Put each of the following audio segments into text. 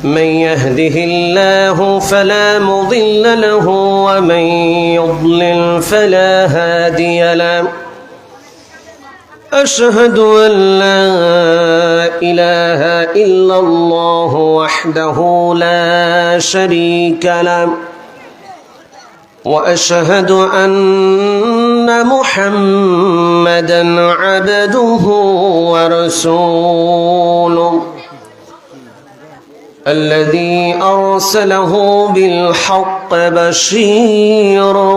من يهده الله فلا مضل له ومن يضلل فلا هادي له أشهد أن لا إله إلا الله وحده لا شريك له وأشهد أن محمدا عبده ورسوله الذي أرسله بالحق بشيرا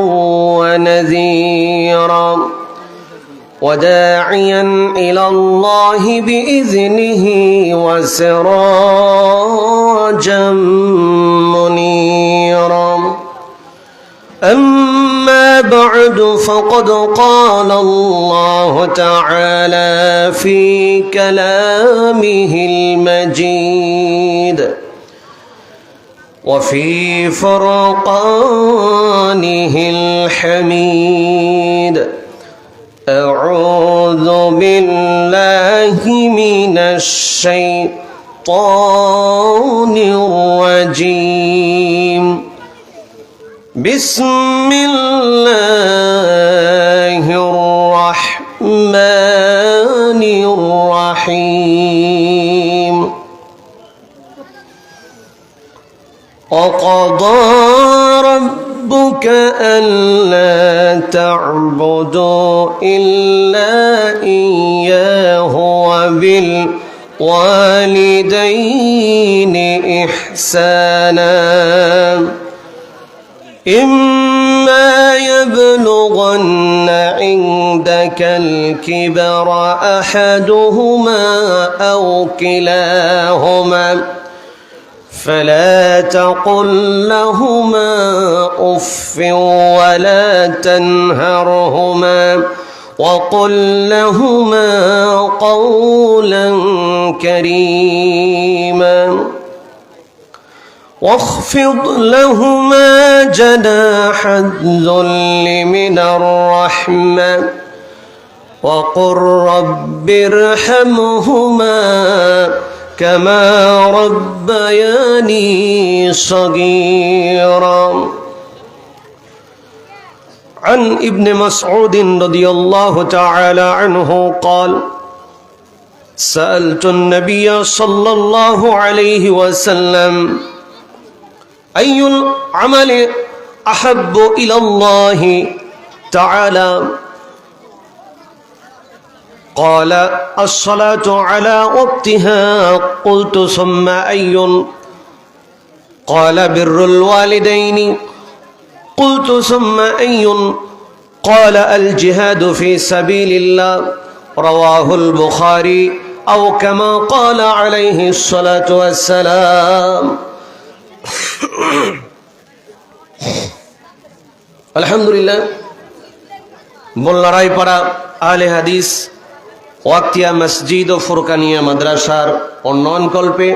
ونذيرا وداعيا إلى الله بإذنه وسراجا منيرا أما بعد فقد قال الله تعالى في كلامه المجيد وفي فرقانه الحميد أعوذ بالله من الشيطان الرجيم بسم الله الرحمن الرحيم وقضى ربك ألا تعبدوا إلا إياه وبالوالدين إحسانا إما يبلغن عندك الكبر أحدهما أو كلاهما فلا تقل لهما أف ولا تنهرهما وقل لهما قولا كريما واخفض لهما جناح الذل من الرحمة وقل رب ارحمهما كما ربياني صغيرا عن ابن مسعود رضي الله تعالى عنه قال سألت النبي صلى الله عليه وسلم أي العمل أحب إلى الله تعالى قال الصلاة على وقتها قلت ثم أي قال بر الوالدين قلت ثم أي قال الجهاد في سبيل الله رواه البخاري أو كما قال عليه الصلاة والسلام আলহামদুলিল্লাহ বল্লারাইপাড়া আহলে হাদিস ওয়াক্তিয়া মসজিদ ও ফুরকানিয়া মাদ্রাসার উন্নয়নকল্পে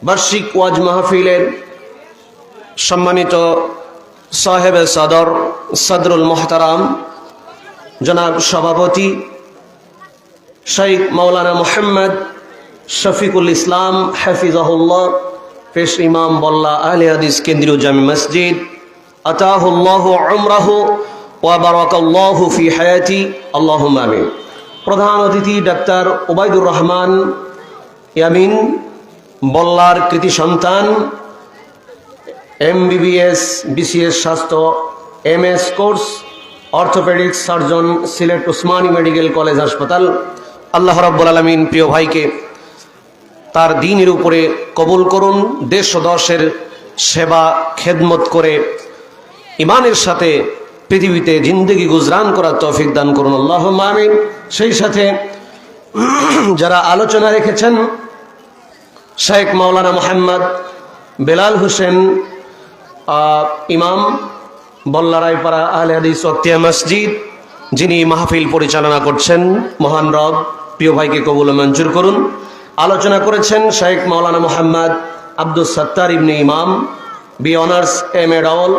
বার্ষিক ওয়াজ মাহফিলের সম্মানিত সাহেব সদর সদরুল মোহতারাম জনাব সভাপতি শেখ মাওলানা মোহাম্মদ শফিকুল ইসলাম হাফিজাহুল্লাহ পেশ ইমাম বল্লা আহলে হাদিস কেন্দ্রীয় জামি মসজিদ আতাহুল্লাহু উমরাহু ওয়া বারাকাল্লাহু ফি হায়াতি আল্লাহুম্মা আমিন। প্রধান অতিথি ডাক্তার ওবায়দুর রহমান ইয়ামিন বল্লার কৃতি সন্তান, MBBS BCS স্বাস্থ্য MS course, orthopaedics surgeon, Sylhet Usmani medical college হাসপাতাল। আল্লাহ রাব্বুল আলামিন প্রিয় ভাইকে তার দ্বীনের উপরে কবুল করুন, দেশ ও দশের সেবা খেদমত করে ইমানের সাথে পৃথিবীতে জিন্দেগি গুজরান করার তৌফিক দান করুন, আল্লাহুম্মা আমিন। সেই সাথে যারা আলোচনা রেখেছেন শেখ মাওলানা মোহাম্মদ বেলাল হোসেন ইমাম বল্লারাইপাড়া আহলে হাদিস ওয়াক্তিয়া মসজিদ, যিনি মাহফিল পরিচালনা করছেন, মহান রব প্রিয় ভাইকে কবুল ও মঞ্জুর করুন। আলোচনা করেছেন শেখ মাওলানা Mohammad Abdus Sattar Ibne Imam, B honours MA double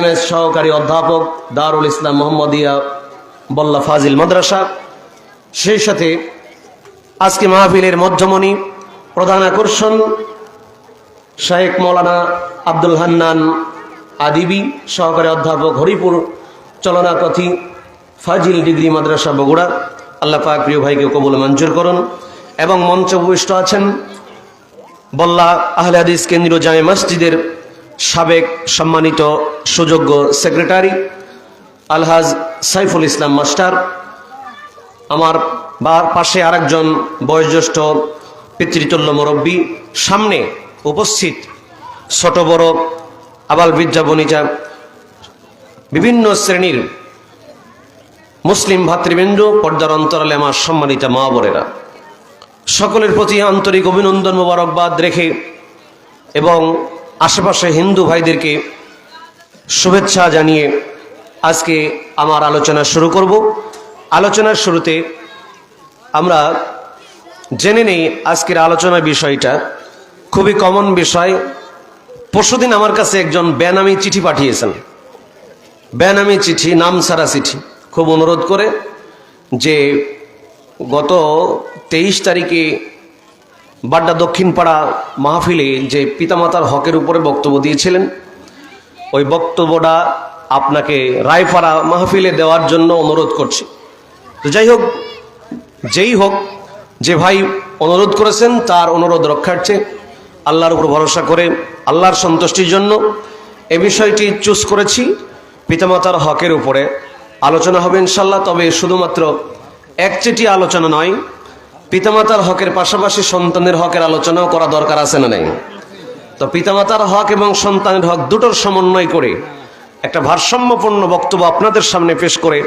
MS সহকারী অধ্যাপক, দারুল ইসলাম মোহাম্মদিয়া বল্লা ফাজিল মাদ্রাসা। সেই সাথে আজকে মাহফিলের মধ্যমণি, প্রধান আকর্ষণ শায়েখ মৌলানা আব্দুল হান্নান আদিবি, সহকারী অধ্যাপক, হরিপুর চলনাকথি ফাজিল ডিগ্রি মাদ্রাসা বগুড়া। আল্লাহ পাক প্রিয় ভাইকে কবুল মঞ্জুর করুন। এবং মঞ্চে উপবিষ্ট আছেন বল্লা আহলে হাদিস কেন্দ্রীয় জামে মসজিদের সাবেক সম্মানিত সুযোগ্য সেক্রেটারি আলহাজ সাইফুল ইসলাম মাস্টার। আমার পাশে আরেকজন বয়োজ্যেষ্ঠ পিতৃতুল্য মুরব্বী, সামনে উপস্থিত ছোট বড় আবাল বৃদ্ধা বনিতা বিভিন্ন শ্রেণীর মুসলিম ভাতৃবৃন্দ, পর্দার অন্তরালে আমার সম্মানিত মা বোনেরা, সকলের প্রতি আন্তরিক অভিনন্দন মোবারকবাদ রেখে এবং আশেপাশে হিন্দু ভাইদেরকে শুভেচ্ছা জানিয়ে আজকে আমার আলোচনা শুরু করব। আলোচনার শুরুতে আমরা জেনে নেই আজকের আলোচনার বিষয়টা খুবই কমন বিষয়। পরশুদিন আমার কাছে একজন বেনামি চিঠি পাঠিয়েছেন, বেনামি চিঠি, নাম ছাড়া চিঠি, খুব অনুরোধ করে যে গত 23 তারিখে বাড্ডা দক্ষিণপাড়া মাহফিলে যে পিতামাতার হকের উপরে বক্তব্য দিয়েছিলেন, ওই বক্তব্যটা আপনাকে রায়পাড়া মাহফিলে দেওয়ার জন্য অনুরোধ করছি। তো যাই হোক, যেই হোক, যে ভাই অনুরোধ করেছেন তার অনুরোধ রক্ষার্থে আল্লাহর উপর ভরসা করে আল্লাহর সন্তুষ্টির জন্য এ বিষয়টি চুজ করেছি। পিতামাতার হকের উপরে আলোচনা হবে ইনশাল্লাহ। তবে শুধুমাত্র একচেটি আলোচনা নয়, পিতামাতার হকের পাশাপাশি সন্তানের হকের আলোচনাও করা দরকার আছে না নাই? তো পিতামাতার হক এবং সন্তানের হক দুটোর সমন্বয় করে একটা ভারসাম্যপূর্ণ বক্তব্য আপনাদের সামনে পেশ করে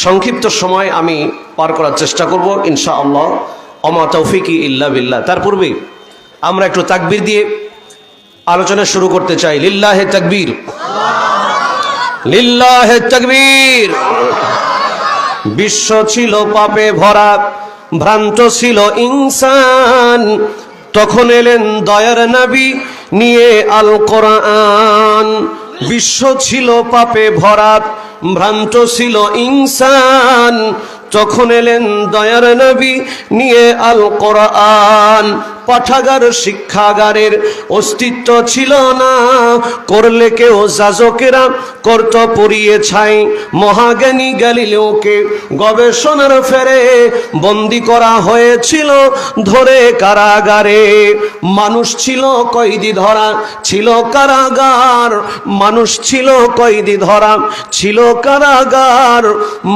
সংক্ষিপ্ত সময় আমি পার করার চেষ্টা করব ইনশাআল্লাহ। ওমা তৌফিকি ইল্লা বিল্লাহ। তার পূর্বে আমরা একটু তাকবীর দিয়ে আলোচনা শুরু করতে চাই। লিল্লাহে তাকবীর, লিল্লাহে তাকবীর। বিশ্ব ছিল পাপে ভরা, ভ্রান্ত ছিল ইনসান, তখন এলেন দয়ার নবী নিয়ে আল কোরআন। বিশ্ব ছিল পাপে ভরা, ভ্রান্ত ছিল ইনসান, তখন এলেন দয়ার নবী নিয়ে আল কোরআন। পাঠাগার শিক্ষাগারের অস্তিত্ব ছিল না, করলে কেউ যাজকেরা করত পড়িয়ে ছাই। মহাজ্ঞানী গ্যালিলিওকে গবেষণার ফেরে বন্দি করা হয়েছিল ধরে কারাগারে। মানুষ ছিল কয়েদি ধরা, ছিল কারাগার, মানুষ ছিল কয়েদি ধরা, ছিল কারাগার।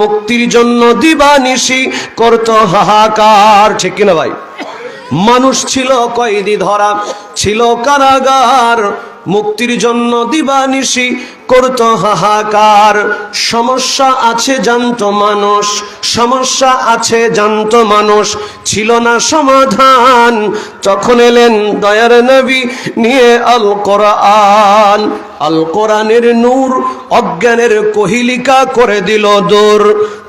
মুক্তির জন্য দিবানিশি করত হাহাকার। ঠিক কিনা ভাই? মানুষ ছিল কয়েদি ধরা, ছিল কারাগার, মুক্তির জন্য দিবানিশি করত হাহাকার। সমস্যা আছে জানত মানুষ, সমস্যা আছে জানত মানুষ, ছিল না সমাধান, তখন এলেন দয়ার নবী নিয়ে আল কোরআন। আল কোরআনের নূর অজ্ঞানের কোহিলিকা করে দিল দূর।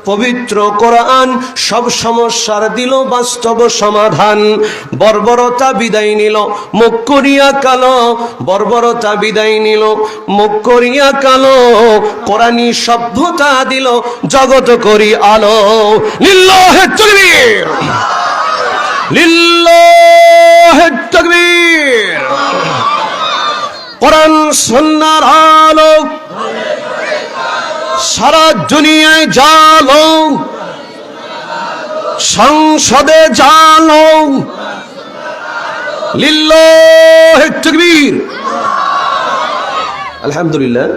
পবিত্র কোরআন সব সমস্যার দিল বাস্তব সমাধান। বর্বরতা বিদায় নিল মুখ করিয়া কালো, বর্বরতা বিদায় নিল মুখ করিয়া কালো। কোরআনী সভ্যতা দিল জগৎ করি আলো। লিল্লাহে তাকবীর, লিল্লাহে তাকবীর। কোরআন সুন্নাহর আলো সারা দুনিয়ায় জালো, সংসদে জালো। লিল্লাহে তাকবীর। আলহামদুলিল্লাহ।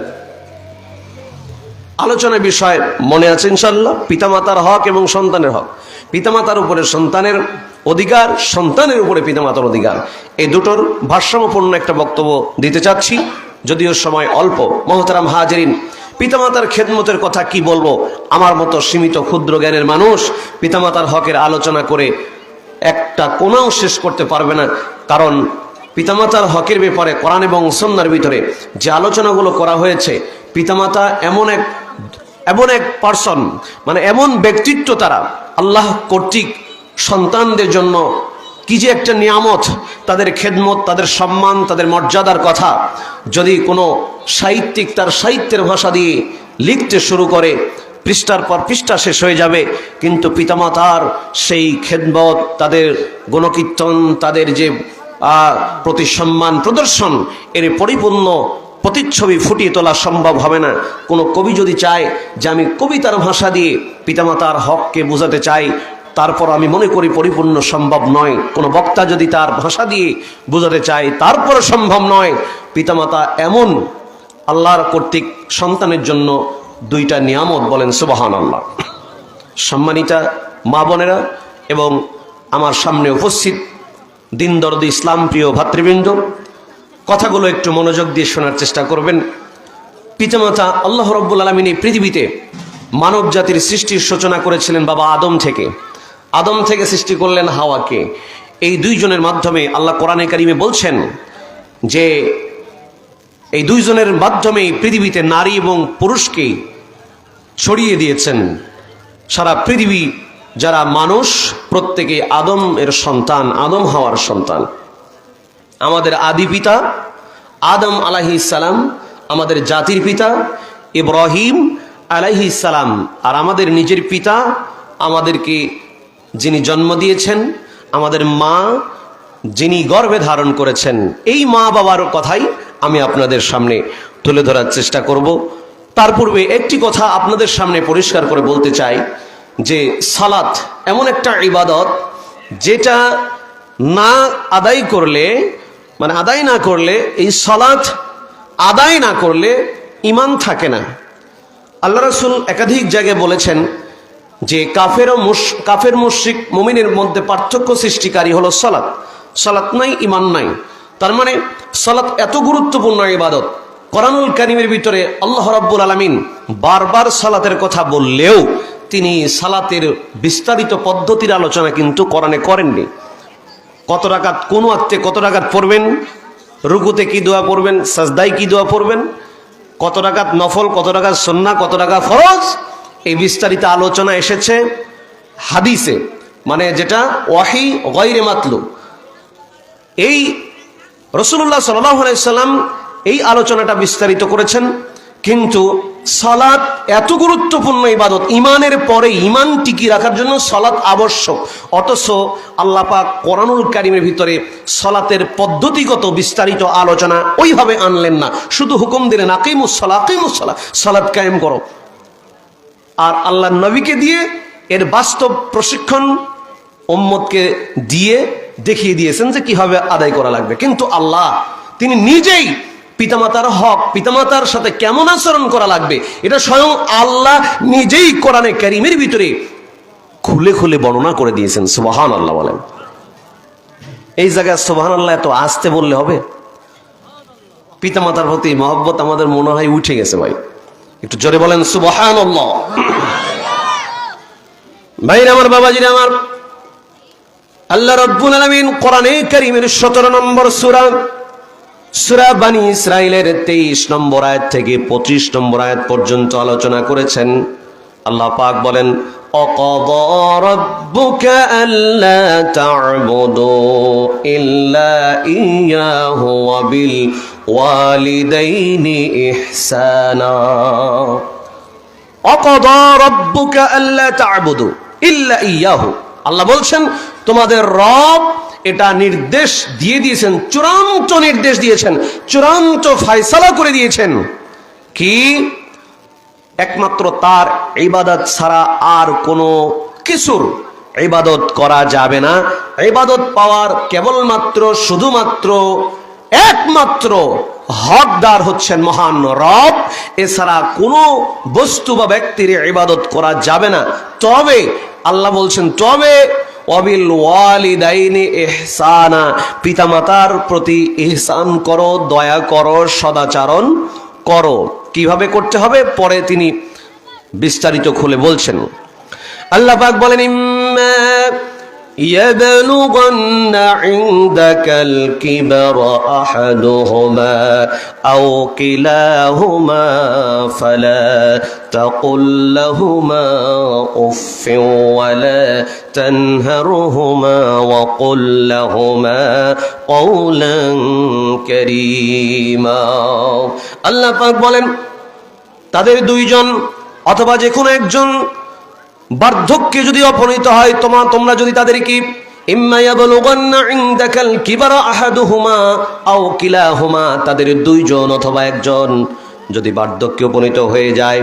আলোচনার বিষয় মনে আছে ইনশাআল্লাহ, পিতামাতার হক এবং সন্তানের হক। পিতামাতার উপরে সন্তানের অধিকার, সন্তানের উপরে পিতামাতার অধিকার, এই দুটোর ভারসাম্যপূর্ণ একটা বক্তব্য দিতে চাচ্ছি, যদিও সময় অল্প। মোহতারাম হাজিরিন, পিতামাতার খেদমতের কথা কি বলবো, আমার মতো সীমিত ক্ষুদ্র জ্ঞানের মানুষ পিতামাতার হকের আলোচনা করে একটা কোনাও শেষ করতে পারবে না। কারণ পিতামাতার হকের ব্যাপারে কোরআন এবং সুন্নাহর ভিতরে যে আলোচনাগুলো করা হয়েছে, পিতামাতা এমন এক পার্সন, মানে এমন ব্যক্তিত্ব, তারা আল্লাহ কর্তৃক সন্তানদের জন্য কি যে একটা নিয়ামত। তাদের খেদমত, তাদের সম্মান, তাদের মর্যাদার কথা যদি কোনো সাহিত্যিক তার সাহিত্যের ভাষা দিয়ে লিখতে শুরু করে, পৃষ্ঠার পর পৃষ্ঠা শেষ হয়ে যাবে। কিন্তু পিতামাতার সেই খেদমত, তাদের গুণকীর্তন, তাদের যে প্রতি সম্মান প্রদর্শন, এর পরিপূর্ণ প্রতিচ্ছবি ফুটিয়ে তোলা সম্ভব হবে না। কোনো কবি যদি চায় যে আমি কবিতার ভাষা দিয়ে পিতামাতার হককে বোঝাতে চাই, তারপর আমি মনে করি পরিপূর্ণ সম্ভব নয়। কোনো বক্তা যদি তার ভাষা দিয়ে বোঝাতে চায়, তারপর সম্ভব নয়। পিতামাতা এমন আল্লাহর কর্তৃক সন্তানের জন্য দুইটা নিয়ামত, বলেন সুবহানাল্লাহ। সম্মানিতা মা বোনেরা এবং আমার সামনে উপস্থিত দিন দরদি ইসলাম প্রিয় ভাতৃবৃন্দ, কথাগুলো একটু মনোযোগ দিয়ে শোনার চেষ্টা করবেন। পিতামাতা আল্লাহ রাব্বুল আলামিন এই পৃথিবীতে মানব জাতির সৃষ্টির সূচনা করেছিলেন বাবা আদম থেকে। আদম থেকে সৃষ্টি করলেন হাওয়াকে। এই দুইজনের মাধ্যমে আল্লাহ কোরআনে কারিমে বলছেন যে এই দুইজনের মাধ্যমেই পৃথিবীতে নারী এবং পুরুষকে ছড়িয়ে দিয়েছেন। সারা পৃথিবী যারা মানুষ প্রত্যেকে আদম এর সন্তান, আদম হাওয়ার সন্তান। আমাদের আদি পিতা আদম আলাইহিস সালাম, আমাদের জাতির পিতা ইব্রাহিম আলাইহিস সালাম, আর আমাদের নিজের পিতা, আমাদেরকে যিনি জন্ম দিয়েছেন, আমাদের মা যিনি গর্ভে ধারণ করেছেন, এই মা বাবার কথাই আমি আপনাদের সামনে তুলে ধরার চেষ্টা করব। তার পূর্বে একটি কথা আপনাদের সামনে পরিষ্কার করে বলতে চাই যে সালাত এমন একটা ইবাদত যেটা না আদায় করলে, মানে আদায় না করলে, এই সালাত আদায় না করলে ঈমান থাকে না। আল্লাহ রাসূল একাধিক জায়গায় বলেছেন যে কাফের মুশরিক মুমিনের মধ্যে পার্থক্য সৃষ্টিকারী হলো সালাত। সালাত নাই, ঈমান নাই। তার মানে সালাত এত গুরুত্বপূর্ণ ইবাদত, কোরআনুল কারীমের ভিতরে আল্লাহ রাব্বুল আলামিন বারবার সালাতের কথা বললেও তিনি সালাতের বিস্তারিত পদ্ধতির আলোচনা কিন্তু কোরআনে করেননি। কত রাকাত কোন ওয়াক্তে কত রাকাত পড়বেন, রুকুতে কি দোয়া পড়বেন, সাজদায় কি দোয়া পড়বেন, কত রাকাত নফল, কত রাকাত সুন্নাহ, কত রাকাত ফরজ, এই বিস্তারিত আলোচনা এসেছে হাদিসে, মানে যেটা ওয়াহি গায়রে মাতলু। এই রাসূলুল্লাহ সাল্লাল্লাহু আলাইহি সাল্লাম এই আলোচনাটা বিস্তারিত করেছেন। কিন্তু সালাত এত গুরুত্বপূর্ণ ইবাদত, ঈমানের পরে ঈমান টিকিয়ে রাখার জন্য সালাত আবশ্যক, অথচ আল্লাহ পাক কোরআনুল কারীমের ভিতরে সালাতের পদ্ধতিগত বিস্তারিত আলোচনা ওইভাবে আনলেন না, শুধু হুকুম দিলেন আকিমুস সালাহ, আকিমুস সালাহ, সালাত কায়েম করো। আর আল্লাহর নবীকে দিয়ে এর বাস্তব প্রশিক্ষণ উম্মতকে দিয়ে দেখিয়ে দিয়েছেন যে কিভাবে আদায় করা লাগবে। কিন্তু আল্লাহ তিনি নিজেই পিতামাতার হক, পিতামাতার সাথে কেমন আচরণ করা লাগবে, এটা স্বয়ং আল্লাহ নিজেই কোরআনে কারীমের ভিতরে খুলে খুলে বর্ণনা করে দিয়েছেন। সুবহানাল্লাহ বলেন। এই জায়গায় সুবহানাল্লাহ এত আস্তে বললে হবে? পিতামাতার প্রতি মহব্বত আমাদের মনে হয় উঠে গেছে ভাই, একটু জোরে বলেন সুবহানাল্লাহ। ভাইরা আমার, বাবাজিরা আমার, আল্লাহ রাব্বুল আলামিন কোরআনে কারীমের 17 নম্বর সূরা বানি ইসরাঈলের 23 নম্বর আয়াত থেকে 25 নম্বর আয়াত পর্যন্ত আলোচনা করেছেন। আল্লাহ পাক বলেন, অকাযা রাব্বুকা আল্লা তা'বুদু ইল্লা ইয়্যাহু ওয়া বিল ওয়ালিদাইনি ইহসানা। অকাযা রাব্বুকা আল্লা তা'বুদু ইল্লা ইয়্যাহু, আল্লাহ বলছেন তোমাদের রব এটা নির্দেশ দিয়ে দিয়েছেন, চূড়ান্ত নির্দেশ দিয়েছেন, চূড়ান্ত ফয়সালা করে দিয়েছেন কি একমাত্র তার ইবাদত ছাড়া আর কোনো কিছুর ইবাদত করা যাবে না। ইবাদত পাওয়ার কেবলমাত্র শুধুমাত্র একমাত্র হকদার হচ্ছেন মহান রব, এছাড়া কোনো বস্তু বা ব্যক্তির ইবাদত করা যাবে না। তবে আল্লাহ বলছেন, তবে ওয়াবিল ওয়ালিদাইনি ইহসানা, পিতামাতার প্রতি ইহসান করো, দয়া করো, সদাচরণ করো। কিভাবে করতে হবে পরে তিনি বিস্তারিত খুলে বলছেন। আল্লাহ পাক বলেন, ইম্মা يبلغن عندك الكبر أحدهما أو كلاهما فلا تقل لهما أف ولا تنهرهما وقل لهما قولا كريما। আল্লাহ পাক বলেন, তাদের দুইজন অথবা যে কোনো একজন বার্ধক্যে যদি অপনীত হয়, তোমরা যদি তাদেরকে ইম্মা ইয়াবলুগান্না ইনদাকাল কিবারা আহাদুহুমা আও কিলাহুমা, তাদের দুইজন অথবা একজন যদি বার্ধক্যে উপনীত হয়ে যায়,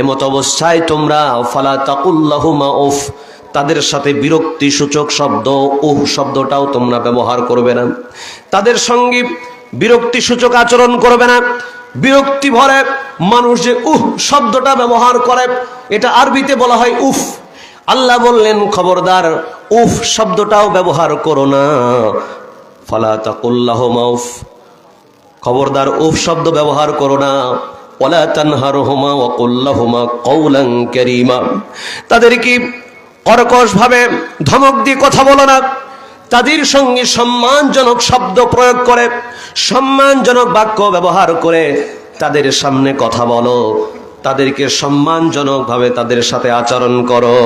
এমত অবস্থায় তোমরা ফালা তাকুল্লাহুমা উফ, তাদের সাথে বিরক্তি সূচক শব্দ উহ শব্দটাও তোমরা ব্যবহার করবে না, তাদের সঙ্গে বিরক্তি সূচক আচরণ করবে না। বিরক্তি ভরে মানুষ যে উহ শব্দটা ব্যবহার করে, এটা আরবিতে বলা হয় উফ। আল্লাহ বললেন খবরদার উফ শব্দটাও ব্যবহার করো না, ফালা তাকুল্লাহুমা উফ, খবরদার উফ শব্দ ব্যবহার করো না। ওয়ালা তানহারহুমা ওয়া কুল্লাহুমা কওলান কারীমা, তাদেরকে কর্কশ ভাবে ধমক দিয়ে কথা বলো না, তাদের সঙ্গে সম্মানজনক শব্দ প্রয়োগ করে, সম্মানজনক বাক্য ব্যবহার করে তাদের সামনে কথা বলো, তাদেরকে সম্মানজনক ভাবে তাদের সাথে আচরণ করো।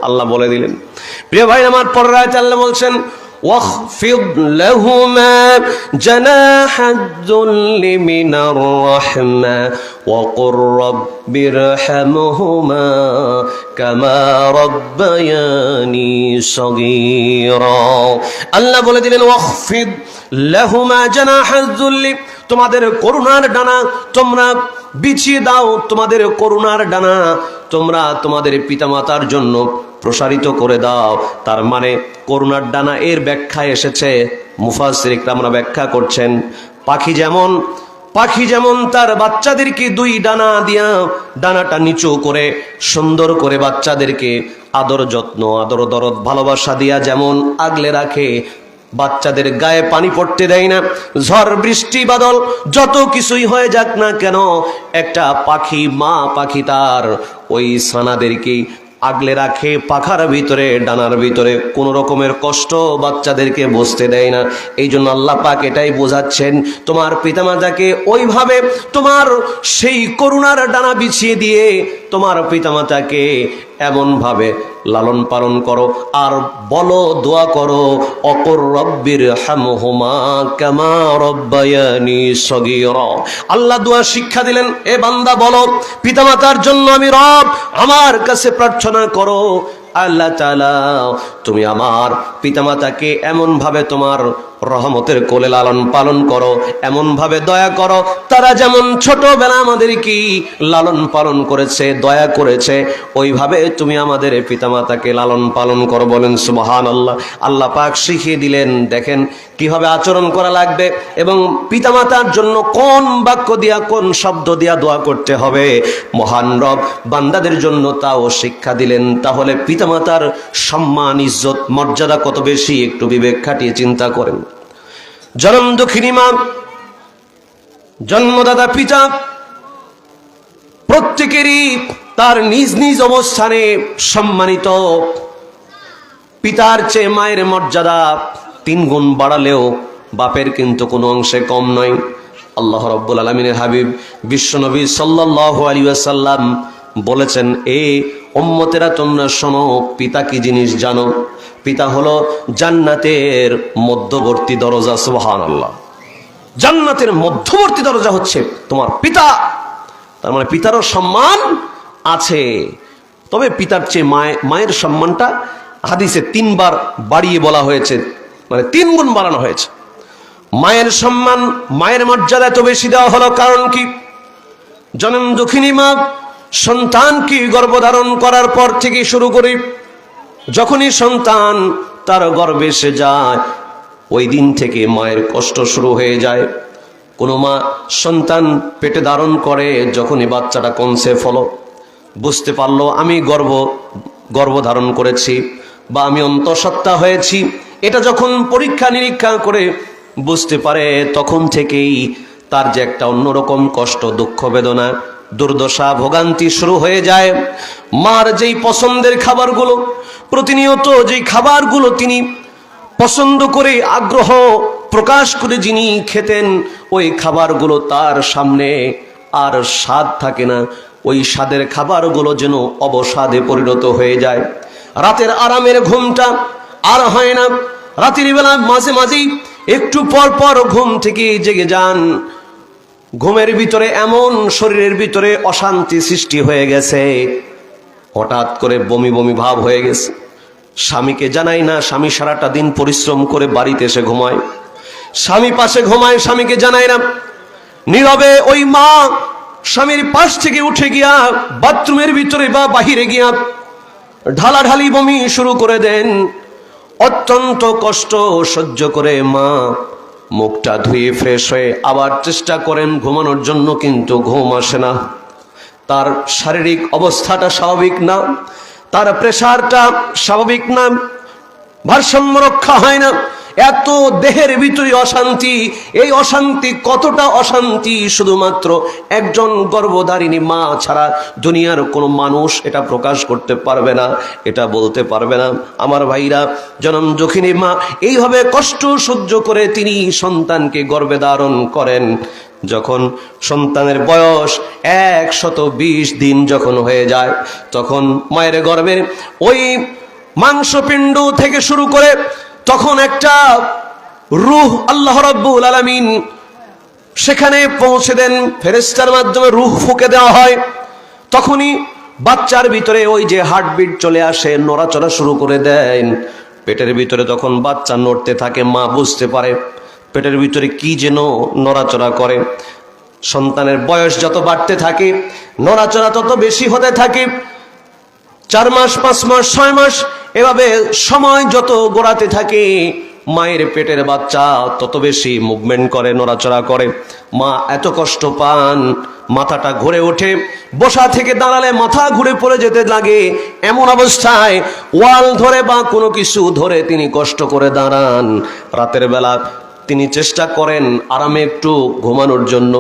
আল্লাহ বলে দিলেন। প্রিয় ভাই আমার, পরের আয়াতে আল্লাহ বলছেন واخفض لهما جناح الذل من الرحمة وقل رب ارحمهما كما ربياني صغيرا। আল্লাহ বলে দিলেন واخفض لهما جناح الذل, তোমাদের করুণার ডানা তোমরা বিছিয়ে দাও, তোমাদের করুণার ডানা তোমরা তোমাদের পিতামাতার জন্য প্রসারিত করে দাও। তার মানে করুণার ডানা এর ব্যাখ্যা এসেছে, মুফাসসির ইকরামরা ব্যাখ্যা করছেন, পাখি যেমন তার বাচ্চাদেরকে দুই ডানা দিয়া ডানাটা নিচু করে সুন্দর করে বাচ্চাদেরকে আদর যত্ন আদর দরদ ভালোবাসা দিয়া যেমন আগলে রাখে, বাচ্চাদের গায়ে পানি পড়তে দেয় না, ঝড় বৃষ্টি বাদল যত কিছুই হয়ে যাক না কেন, একটা পাখি মা পাখি তার ওই ছানাদেরকে আগলে রাখে পাখার ভিতরে, ডানার ভিতরে, কোন রকমের কষ্ট বাচ্চাদেরকে বসতে দেয় না। এই জন্য আল্লাহ পাক এটাই বোঝাচ্ছেন, তোমার পিতামাতাকে ওইভাবে তোমার সেই করুণার ডানা বিছিয়ে দিয়ে তোমার পিতামাতাকে এমন ভাবে লালন পালন করো, আর বলো দোয়া করো অকুর রব্বির হামহুমা কামা রব্বায়ানি সগীরা। আল্লাহ দোয়া শিক্ষা দিলেন, এ বান্দা বলো পিতামাতার জন্য আমি রব, আমার কাছে প্রার্থনা করো আল্লাহ তাআলা তুমি আমার পিতামাতাকে এমন ভাবে তোমার রহমতের কোলে লালন পালন করো, এমন ভাবে দয়া করো, তারা যেমন ছোটবেলা আমাদেরকে লালন পালন করেছে, দয়া করেছে, ওইভাবে তুমি আমাদের পিতামাতাকে লালন পালন করো। বলেন সুবহানাল্লাহ। আল্লাহ পাক শিখিয়ে দিলেন, দেখেন কিভাবে আচরণ করা লাগবে এবং পিতামাতার জন্য কোন বাক্য দিয়া কোন শব্দ দিয়া দোয়া করতে হবে, মহান রব বান্দাদের জন্য তাও শিক্ষা দিলেন। তাহলে পিতামাতার সম্মান ইজ্জত মর্যাদা কত বেশি, একটু বিবেক খাটিয়ে চিন্তা করেন। জনম দুঃখিনী মা, জন্মদাতা পিতা, প্রত্যেকেরই তার নিজ নিজ অবস্থানে সম্মানিত। পিতার চেয়ে মায়ের মর্যাদা 3 গুণ বাড়ালেও বাপের কিন্তু কোনো অংশে কম নয়। আল্লাহ রাব্বুল আলামিনের হাবিব বিশ্বনবী সাল্লাল্লাহু আলাইহি ওয়াসাল্লাম বলেছেন, এ উম্মতেরা তোমরা শোনো, পিতা কি জিনিস জানো? পিতা হলো জান্নাতের মধ্যবর্তী দরজা। সুবহানাল্লাহ। জান্নাতের মধ্যবর্তী দরজা হচ্ছে তোমার পিতা। তার মানে পিতারও সম্মান আছে, তবে পিতার চেয়ে মায়ের সম্মানটা হাদিসে 3 বার বাড়িয়ে বলা হয়েছে, মানে 3 গুণ বাড়ানো হয়েছে। মায়ের সম্মান, মায়ের মর্যাদা এত বেশি দেওয়া হলো কারণ কি? জনম দুঃখিনী মা সন্তানকে গর্ভধারণ করার পর থেকে শুরু করে যখনই সন্তান তার গর্ভে এসে যায়, ওই দিন থেকে মায়ের কষ্ট শুরু হয়ে যায়। কোনো মা সন্তান পেটে ধারণ করে, যখনই বাচ্চাটা কনসেপ্ট হলো, বুঝতে পারলো আমি গর্ভধারণ করেছি বা আমি অন্তঃসত্ত্বা হয়েছি, এটা যখন পরীক্ষা নিরীক্ষা করে বুঝতে পারে, তখন থেকেই তার যে একটা অন্যরকম কষ্ট, দুঃখ, বেদনা, দুর্দশা, ভোগান্তি শুরু হয়ে যায়। মার যেই পছন্দের খাবারগুলো, প্রতিনিয়ত যেই খাবারগুলো তিনি পছন্দ করে আগ্রহ প্রকাশ করে যিনি খেতেন, ওই খাবারগুলো তার সামনে আর স্বাদ থাকে না, ওই স্বাদের খাবারগুলো যেন অবসাদে পরিণত হয়ে যায়। রাতের আরামের ঘুমটা আর হয় না, রাতের বেলা মাঝে মাঝেই একটু পর পর ঘুম থেকে জেগে যান, ঘুমের ভিতরে এমন শরীরের ভিতরে অশান্তি সৃষ্টি হয়ে গেছে, হঠাৎ করে বমি বমি ভাব হয়ে গেছে, স্বামীকে জানায় না, স্বামী সারাটা দিন পরিশ্রম করে বাড়িতে এসে ঘুমায়, স্বামী পাশে ঘুমায়, স্বামীকে জানায় না। নীরবে ওই মা স্বামীর পাশ থেকে উঠে গিয়া বাথরুমের ভিতরে বা বাহিরে গিয়া ঢালাঢালি বমি শুরু করে দেন। অত্যন্ত কষ্ট সহ্য করে মা মুখটা ধুয়ে ফ্রেশ হয়ে আবার চেষ্টা করেন ঘুমানোর জন্য, কিন্তু ঘুম আসে না। তার শারীরিক অবস্থাটা স্বাভাবিক না, তার প্রেশারটা স্বাভাবিক না, ভারসাম্য রক্ষা হয় না। এত দেহের ভিতরে অশান্তি, এই অশান্তি কতটা অশান্তি শুধুমাত্র একজন গর্ভধারিণী মা ছাড়া দুনিয়ার কোনো মানুষ এটা প্রকাশ করতে পারবে না, এটা বলতে পারবে না। আমার ভাইরা, জনম দুঃখিনী মা এইভাবে কষ্ট সহ্য করে তিনি সন্তানকে গর্ভে ধারণ করেন। যখন সন্তানের বয়স 120 দিন যখন হয়ে যায়, তখন মায়ের গর্ভের ওই মাংসপিণ্ড থেকে শুরু করে তখন একটা রূহ আল্লাহ রাব্বুল আলামিন সেখানে পৌঁছে দেন, ফেরেশতার মাধ্যমে রূহ ফুঁকে দেওয়া হয়। তখনই বাচ্চার ভিতরে ওই যে হার্টবিট চলে আসে, নড়াচড়া শুরু করে দেন। পেটের ভিতরে তখন বাচ্চা নড়তে থাকে, মা বুঝতে পারে পেটের ভিতরে কি যেন নড়াচড়া করে। সন্তানের বয়স যত বাড়তে থাকে নড়াচড়া তত বেশি হতে থাকে। 4 মাস, 5 মাস, 6 মাস এভাবে সময় যত গড়াতে থাকে, মায়ের পেটের বাচ্চা তত বেশি মুভমেন্ট করে, নড়াচড়া করে। মা এত কষ্ট পান, মাথাটা ঘুরে ওঠে, বসা থেকে দাঁড়ালে মাথা ঘুরে পড়ে যেতে লাগে। এমন অবস্থায় ওয়াল ধরে বা কোনো কিছু ধরে তিনি কষ্ট করে দাঁড়ান। রাতের বেলা তিনি চেষ্টা করেন আরামে একটু ঘুমানোর জন্য,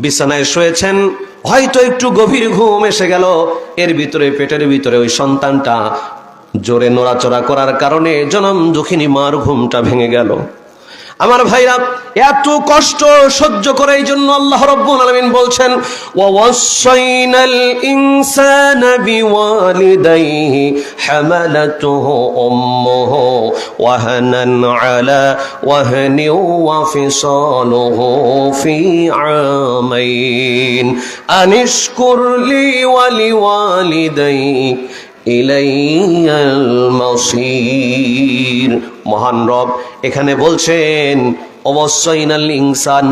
বিছানায় শুয়েছেন, হয়তো একটু গভীর ঘুম এসে গেল। এর ভিতরে পেটের ভিতরে ওই সন্তানটা জোরে নড়াচড়া করার কারণে জনম দুঃখিনী মার ঘুমটা ভেঙে গেল। আমার ভাইরা, এত কষ্ট সহ্য করে এই জন্য আল্লাহ রাব্বুল আলামিন বলছেন, ওয়াসাইনাল ইনসানা বিওয়ালিদাইহি হামালাতুহু উম্মুহু ওয়াহানান আলা ওয়াহনি ওয়া ফিসালুহু ফি আমাইন আনিশকুর লি ওয়া লিওয়ালিদাইক ইলাইয়াল মাসির। মহান রব এখানে বলছেন, অবশ্যইনাল ইনসান,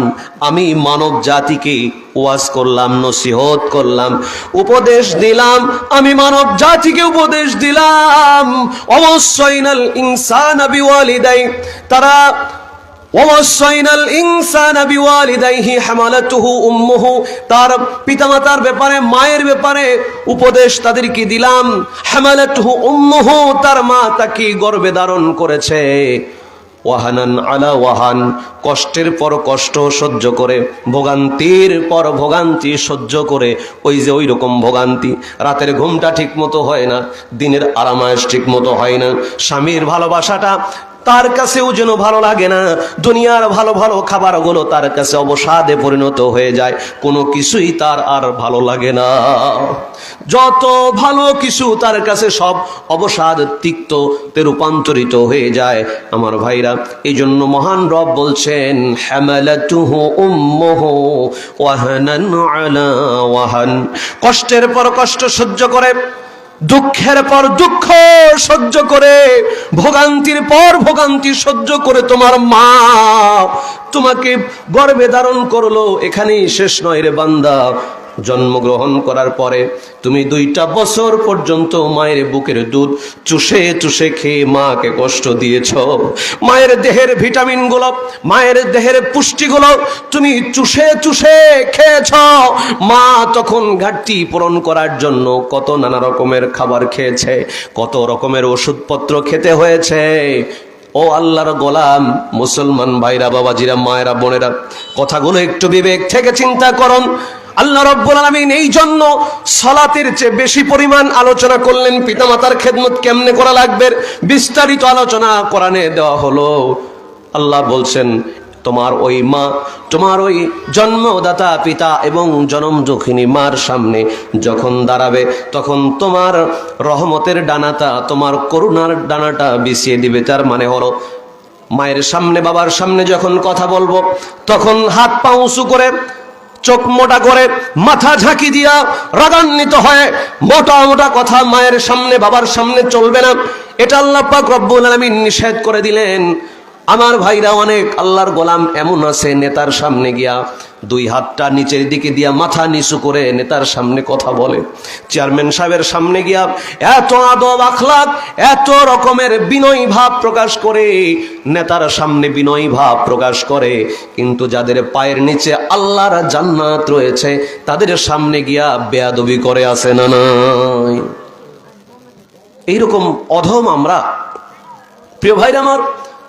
আমি মানব জাতিকে ওয়াজ করলাম, নসিহত করলাম, উপদেশ দিলাম, আমি মানব জাতিকে উপদেশ দিলাম। অবশ্যইনাল ইনসান বিওয়ালিদাই, তারা ওয়াসাইনাল ইনসানা বিওয়ালিদাইহি হামালাতুহু উম্মুহু, তার পিতামাতার ব্যাপারে, মায়ের ব্যাপারে উপদেশ তাদেরকে দিলাম। হামালাতুহু উম্মুহু, তার মা তাকে গর্ভে ধারণ করেছে। ওয়াহানান আলা ওয়াহান, কষ্টের পর কষ্ট সহ্য করে, ভোগান্তির পর ভোগান্তি সহ্য করে। ওই যে ওই রকম ভোগান্তি, রাতের ঘুমটা ঠিক মতো হয় না, দিনের আরামায়েশ ঠিক মতো হয় না, স্বামীর ভালোবাসাটা তার কাছেও যেন ভালো লাগে না, দুনিয়ার ভালো ভালো খাবারগুলো তার কাছে অবসাদে পরিণত হয়ে যায়, কোনো কিছুই তার আর ভালো লাগে না। যত ভালো কিছু তার কাছে সব অবসাদ, তিক্ততে রূপান্তরিত হয়ে যায়। আমার ভাইরা, এই জন্য মহান রব বলছেন, হামালাতুহু উম্মুহু ওয়াহানান আলা ওয়াহান, কষ্টের পর কষ্ট সহ্য করে, দুঃখের পর দুঃখ সহ্য করে, ভোগান্তির পর ভোগান্তি সহ্য করে তোমার মা তোমাকে গর্ভে ধারণ করলো। এখানেই শেষ নয় রে বান্দা, জন্মগ্রহণ করার পরে তুমি 2টা বছর পর্যন্ত মায়ের বুকের দুধ চুষে চুষে খেয়ে মাকে কষ্ট দিয়েছ। মায়ের দেহের ভিটামিনগুলো, মায়ের দেহের পুষ্টিগুলো তুমি চুষে চুষে খেয়েছ। মা তখন ঘাটতি পূরণ করার জন্য কত নানা রকমের খাবার খেয়েছে, কত রকমের ওষুধপত্র খেতে হয়েছে। ও আল্লাহর গোলাম, মুসলমান ভাইরা, বাবাজিরা, মায়েরা, বোনেরা, কথাগুলো একটু বিবেক থেকে চিন্তা করুন। আল্লাহ রাব্বুল আলামিন এই জন্য সালাতের চেয়ে বেশি পরিমাণ আলোচনা করলেন। পিতামাতার খেদমত কেমনে করা লাগবে বিস্তারিত আলোচনা কোরআনে দেওয়া হলো। আল্লাহ বলছেন, তোমার ওই মা, তোমার ওই জন্মদাতা পিতা এবং জনম দুঃখিনী মার সামনে যখন দাঁড়াবে, তখন তোমার রহমতের ডানাটা, তোমার করুণার ডানাটা বিছিয়ে দিবে। তার মানে হলো, মায়ের সামনে, বাবার সামনে যখন কথা বলবো, তখন হাত পা উঁচু করে, চোখ মোটা করে, মাথা ঝাঁকি দিয়া রাগান্বিত হয় মোটা মোটা কথা মায়ের সামনে, বাবার সামনে চলবে না। এটা আল্লাহ পাক রব্বুল আলামিন নিষেধ করে দিলেন। আমার ভাইরা, অনেক আল্লাহর গোলাম এমন আছে নেতার সামনে গিয়া দুই হাতটা নিচের দিকে দিয়া মাথা নিচু করে নেতার সামনে কথা বলে, চেয়ারম্যান সাহেবের সামনে গিয়া এত আদব আখলাক, এত রকমের বিনয়ী ভাব প্রকাশ করে, নেতার সামনে বিনয়ী ভাব প্রকাশ করে, কিন্তু যাদের পায়ের নিচে আল্লাহর জান্নাত রয়েছে তাদের সামনে গিয়া বেয়াদবি করে আছে না নাই? এইরকম অধম আমরা। প্রিয় ভাইরা আমার,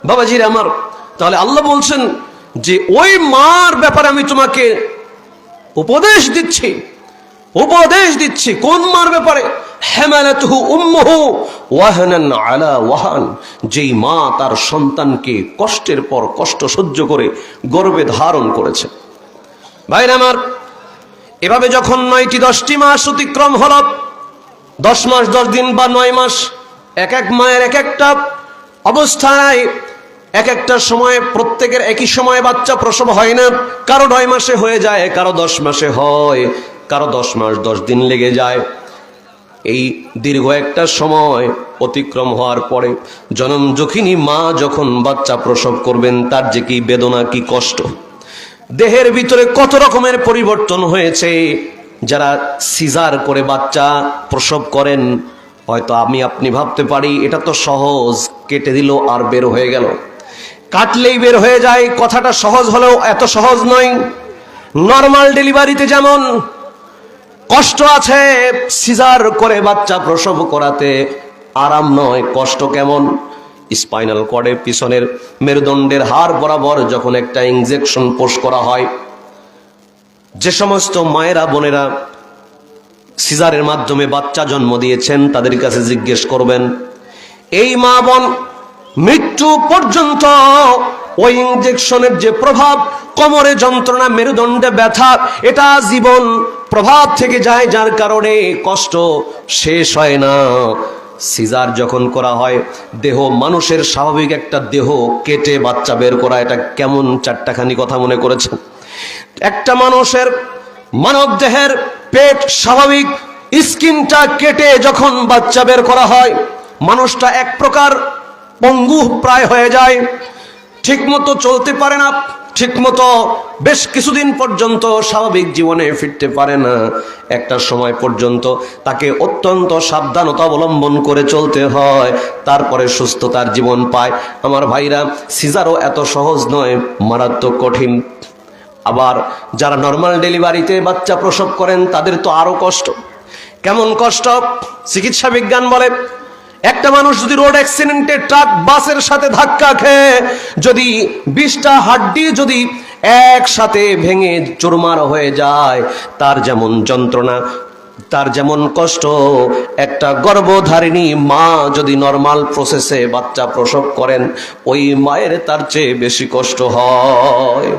বাবাজির আমার, তাহলে আল্লাহ বলছেন যে ওই মার ব্যাপারে আমি তোমাকে উপদেশ দিচ্ছি। কোন মার ব্যাপারে? হামালাতুহু উম্মুহু ওয়াহানান আলা ওয়াহান, যেই মা তার সন্তানকে কষ্টের পর কষ্ট সহ্য করে গর্ভে ধারণ করেছে। ভাইরা আমার, এভাবে যখন 9টি 10টি মাস অতিক্রম হল, 10 মাস 10 দিন বা 9 মাস, এক এক মায়ের এক একটা অবস্থায় এক একটা সময়, প্রত্যেকের একই সময়ে বাচ্চা প্রসব হয় না। কারো 9 মাসে হয়ে যায়, কারো 10 মাসে হয়, কারো 10 মাস 10 দিন লেগে যায়। এই দীর্ঘ একটা সময় অতিক্রম হওয়ার পরে জনম যখিনী মা যখন বাচ্চা প্রসব করবেন, তার যে কি বেদনা, কি কষ্ট, দেহের ভিতরে কত রকমের পরিবর্তন হয়েছে। যারা সিজার করে বাচ্চা প্রসব করেন, হয়তো আপনি ভাবতে পারি এটা তো সহজ, কেটে দিল আর বের হয়ে গেল, কাটলেই বের হয়ে যায়। কথাটা সহজ হলেও এত সহজ নয়। নর্মাল ডেলিভারিতে যেমন কষ্ট আছে, সিজার করে বাচ্চা প্রসব করাতে আরাম নয়। কষ্ট কেমন? স্পাইনাল কর্ডের পিছনের মেরুদণ্ডের হাড় বরাবর যখন একটা ইনজেকশন পোষ করা হয়, যে সমস্ত মায়েরা বোনেরা সিজারের মাধ্যমে বাচ্চা জন্ম দিয়েছেন তাদের কাছে জিজ্ঞেস করবেন, এই মা বোন মৃত্যু পর্যন্ত ওই ইনজেকশনের যে প্রভাব, কোমরে যন্ত্রণা, মেরুদণ্ডে ব্যথা, এটা জীবন প্রভাব থেকে যায়, যার কারণে কষ্ট শেষ হয় না। সিজার যখন করা হয়, দেহ, মানুষের স্বাভাবিক একটা দেহ কেটে বাচ্চা বের করা, এটা কেমন চারটাখানি কথা মনে করেছেন? একটা মানুষের মানব দেহের পেট স্বাভাবিক, স্কিনটা কেটে যখন বাচ্চা বের করা হয়, মানুষটা এক প্রকার পঙ্গু প্রায় হয়ে যায়, ঠিকমতো চলতে পারে না, ঠিকমতো বেশ কিছুদিন পর্যন্ত স্বাভাবিক জীবনে ফিরতে পারে না। একটা সময় পর্যন্ত তাকে অত্যন্ত সাবধানতা অবলম্বন করে চলতে হয়, তারপরে সুস্থতার জীবন পায়। আমার ভাইরা, সিজারও এত সহজ নয়, মারাত্মক কঠিন। আবার যারা নর্মাল ডেলিভারিতে বাচ্চা প্রসব করেন তাদের তো আরো কষ্ট। কেমন কষ্ট? চিকিৎসা বিজ্ঞান বলে, একটা মানুষ যদি রোড অ্যাক্সিডেন্টে ট্রাক বাসের সাথে ধাক্কা খেয়ে যদি 20টা হাড্ডি যদি একসাথে ভেঙে চুরমার হয়ে যায়, তার যেমন যন্ত্রণা, তার যেমন কষ্ট, একটা গর্ভধারিণী মা যদি নর্মাল প্রসেসে বাচ্চা প্রসব করেন, ওই মায়ের তার চেয়ে বেশি কষ্ট হয়।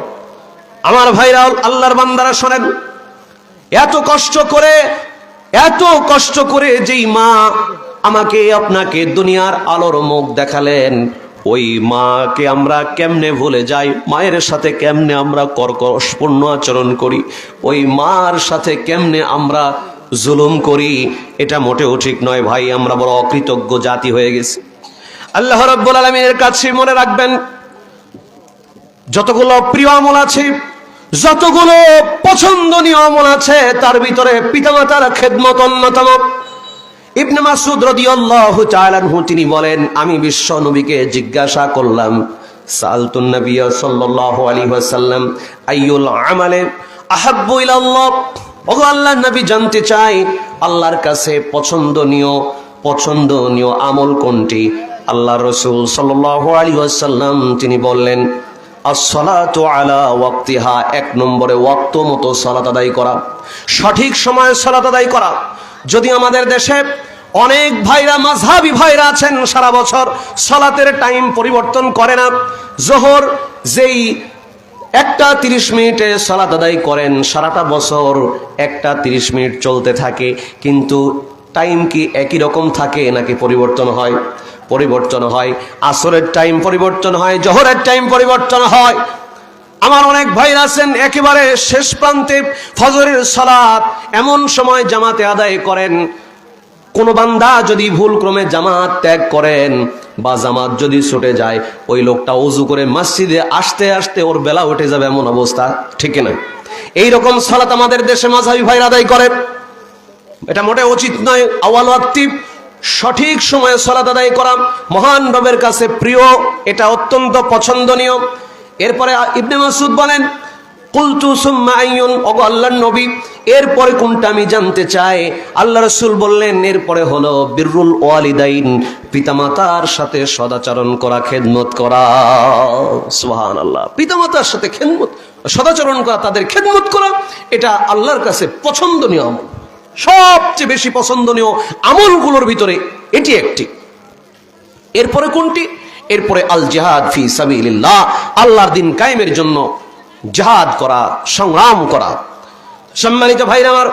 আমার ভাইরা, আল্লাহর বান্দারা শোনেন, এত কষ্ট করে যেই মা আমাকে আপনাকে দুনিয়ার আলোর মুখ দেখালেন, ওই মাকে আমরা কেমনে ভুলে যাই? মায়ের সাথে কেমনে আমরা কর্কশপূর্ণ আচরণ করি? ওই মার সাথে কেমনে আমরা জুলুম করি? এটা মোটেও ঠিক নয় ভাই। আমরা বড় অকৃতজ্ঞ জাতি হয়ে গেছি। আল্লাহ রাব্বুল আলামিনের কাছে মনে রাখবেন, যতগুলো প্রিয় আমল আছে, যতগুলো পছন্দনীয় আমল আছে, তার ভিতরে পিতামাতার খেদমত অন্যতম। ইবনে মাসউদ রাদিয়াল্লাহু তাআলা আনহু তিনি বলেন, আমি বিশ্ব নবীকে জিজ্ঞাসা করলাম, সালতুন নবী সাল্লাল্লাহু আলাইহি ওয়াসাল্লাম আইয়ুল আমালে আহাব্বু ইলাল্লাহ, ওগো আল্লাহর নবী জানতে চাই আল্লাহর কাছে পছন্দনীয় আমল কোনটি? আল্লাহর রাসূল সাল্লাল্লাহু আলাইহি ওয়াসাল্লাম তিনি বললেন, আসসালাতু আলা ওয়াক্তিহা, 1 নম্বরে ওয়াক্ত মতো সালাত আদায় করা, সঠিক সময়ে সালাত আদায় করা। যদি আমাদের দেশে অনেক ভাইরা, মাযহাবী ভাইরা আছেন, সারা বছর সালাতের টাইম পরিবর্তন করে না। জোহর যেই 1টা 30 মিনিটে সালাত আদায় করেন, সারাটা বছর 1টা 30 মিনিট চলতে থাকে, কিন্তু টাইম কি একই রকম থাকে নাকি পরিবর্তন হয়? পরিবর্তন হয়। আসরের টাইম পরিবর্তন হয়, জোহরের টাইম পরিবর্তন হয়। আমার অনেক ভাইরা আছেন একেবারে শেষ প্রান্তে ফজরের সালাত এমন সময় জামাতে আদায় করেন, কোন বান্দা যদি ভুল ক্রমে জামাত ত্যাগ করেন বা জামাত যদি ছুটে যায়, ওই লোকটা ওযু করে মসজিদে আসতে আসতে ওর বেলা উঠে যাবে এমন অবস্থা, ঠিক না? এইরকম সালাত আমাদের দেশে মাযহাবী ভাইরা আদায় করে, এটা মোটে উচিত নয়। আওয়াল ওয়াক্তি সঠিক সময়ে সালাত আদায় করা মহান রবের কাছে প্রিয়, এটা অত্যন্ত পছন্দনীয়। এরপরে ইবনে মাসউদ বলেন, কুলতু সুম্মা আইয়ুন, ওগো আল্লাহর নবী এরপরে কোনটা আমি জানতে চাই। আল্লাহ রাসূল বললেন, এরপরে হলো বিররুল ওয়ালিদাইন, পিতামাতার সাথে সদাচরণ করা, খেদমত করা। সুবহানাল্লাহ, পিতামাতার সাথে খেদমত, সদাচরণ করা, তাদের খেদমত করা, এটা আল্লাহর কাছে পছন্দনীয় আমল, সবচেয়ে বেশি পছন্দনীয় আমলগুলোর ভিতরে এটি একটি। এরপরে কোনটি? এরপরে আল জিহাদ ফি সাবিলিল্লাহ, আল্লাহর দ্বীন কায়েমের জন্য জিহাদ করা, সংগ্রাম করা। সম্মানিত ভাইরা আমার,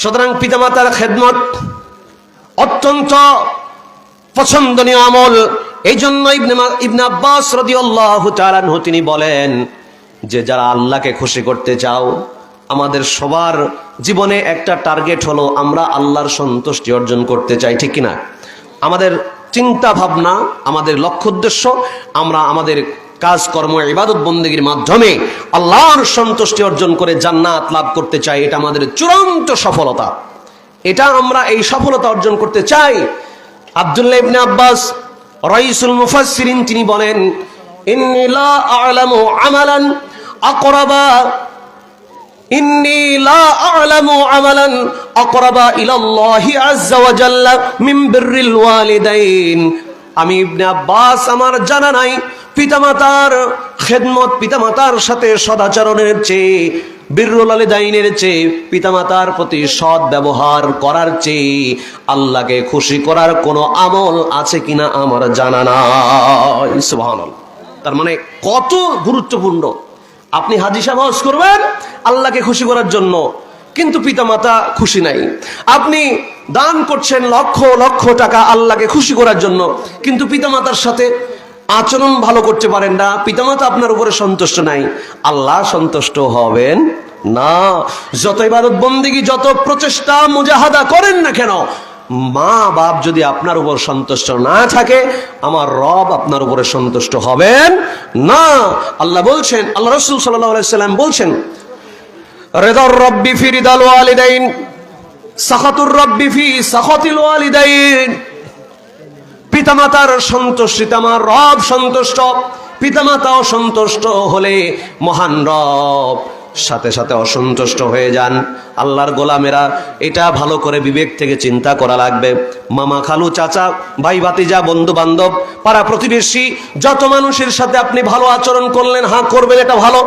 সুতরাং পিতামাতার খেদমত অত্যন্ত পছন্দনীয় আমল। এই জন্য ইবনে আব্বাস রাদিয়াল্লাহু তাআলা আনহু তিনি বলেন যে যারা আল্লাহকে খুশি করতে চাও, আমাদের সবার জীবনে একটা টার্গেট হলো আমরা আল্লাহর সন্তুষ্টি অর্জন করতে চাই, ঠিক কিনা? আমাদের চিন্তা ভাবনা, আমাদের লক্ষ্য উদ্দেশ্য, আমরা আমাদের কাজকর্ম ইবাদত বন্দেগীর মাধ্যমে আল্লাহর সন্তুষ্টি অর্জন করে জান্নাত লাভ করতে চাই। এটা আমাদের চূড়ান্ত সফলতা, এটা আমরা এই সফলতা অর্জন করতে চাই। আব্দুল্লাহ ইবনে আব্বাস রাইসুল মুফাসসিরিন তিনি বলেন, ইন্নী লা আ'লামু আমালান আকরাবা ইন্নী লা আ'লামু আমালান আকরাবা ইলাল্লাহি আযজা ওয়া জাল্লা মিন বিররিল ওয়ালিদাইন। আমি ইবনে আব্বাস, আমার জানা নাই পিতামাতার খেদমত, পিতামাতার সাথে সদাচরণের চেয়ে, বিররুল ওয়ালিদাইনের চেয়ে, পিতামাতার প্রতি সৎ ব্যবহার করার চেয়ে আল্লাহকে খুশি করার কোনো আমল আছে কিনা আমার জানা নাই। সুবহানাল্লাহ, তার মানে কত গুরুত্বপূর্ণ। আপনি হাজি সাহেব হজ করবেন আল্লাহকে খুশি করার জন্য, কিন্তু পিতামাতা খুশি নাই। আপনি দান করছেন লক্ষ লক্ষ টাকা আল্লাহকে খুশি করার জন্য, কিন্তু পিতামাতার সাথে আচরণ ভালো করতে পারেন না, পিতামাতা আপনার উপরে সন্তুষ্ট নাই, আল্লাহ সন্তুষ্ট হবেন না। যত ইবাদত বন্দেগী, যত প্রচেষ্টা মুজাহাদা করেন না কেন, মা বাপ যদি আপনার উপর সন্তুষ্ট না থাকে, আমার রব আপনার উপরে সন্তুষ্ট হবেন না। আল্লাহ বলছেন, আল্লাহ রাসূল সাল্লাল্লাহু আলাইহি সাল্লাম বলছেন, রিদার রাব্বি ফি রিদাল ওয়ালিদাইন, সাখাতুর রাব্বি ফি সাখাতিল ওয়ালিদাইন। পিতামাতার সন্তুষ্টিতে আমার রব সন্তুষ্ট, পিতামাতাও সন্তুষ্ট হলে মহান রব সাথে সাথে অসন্তুষ্ট হয়ে যান। আল্লাহর গোলামেরা, এটা ভালো করে বিবেক থেকে চিন্তা করা লাগবে। মামা, খালু, চাচা, ভাই, ভাতিজা, বন্ধু বান্ধব, পাড়া প্রতিবেশী, যত মানুষের সাথে আপনি ভালো আচরণ করলেন, হ্যাঁ করবেন, এটা ভালো,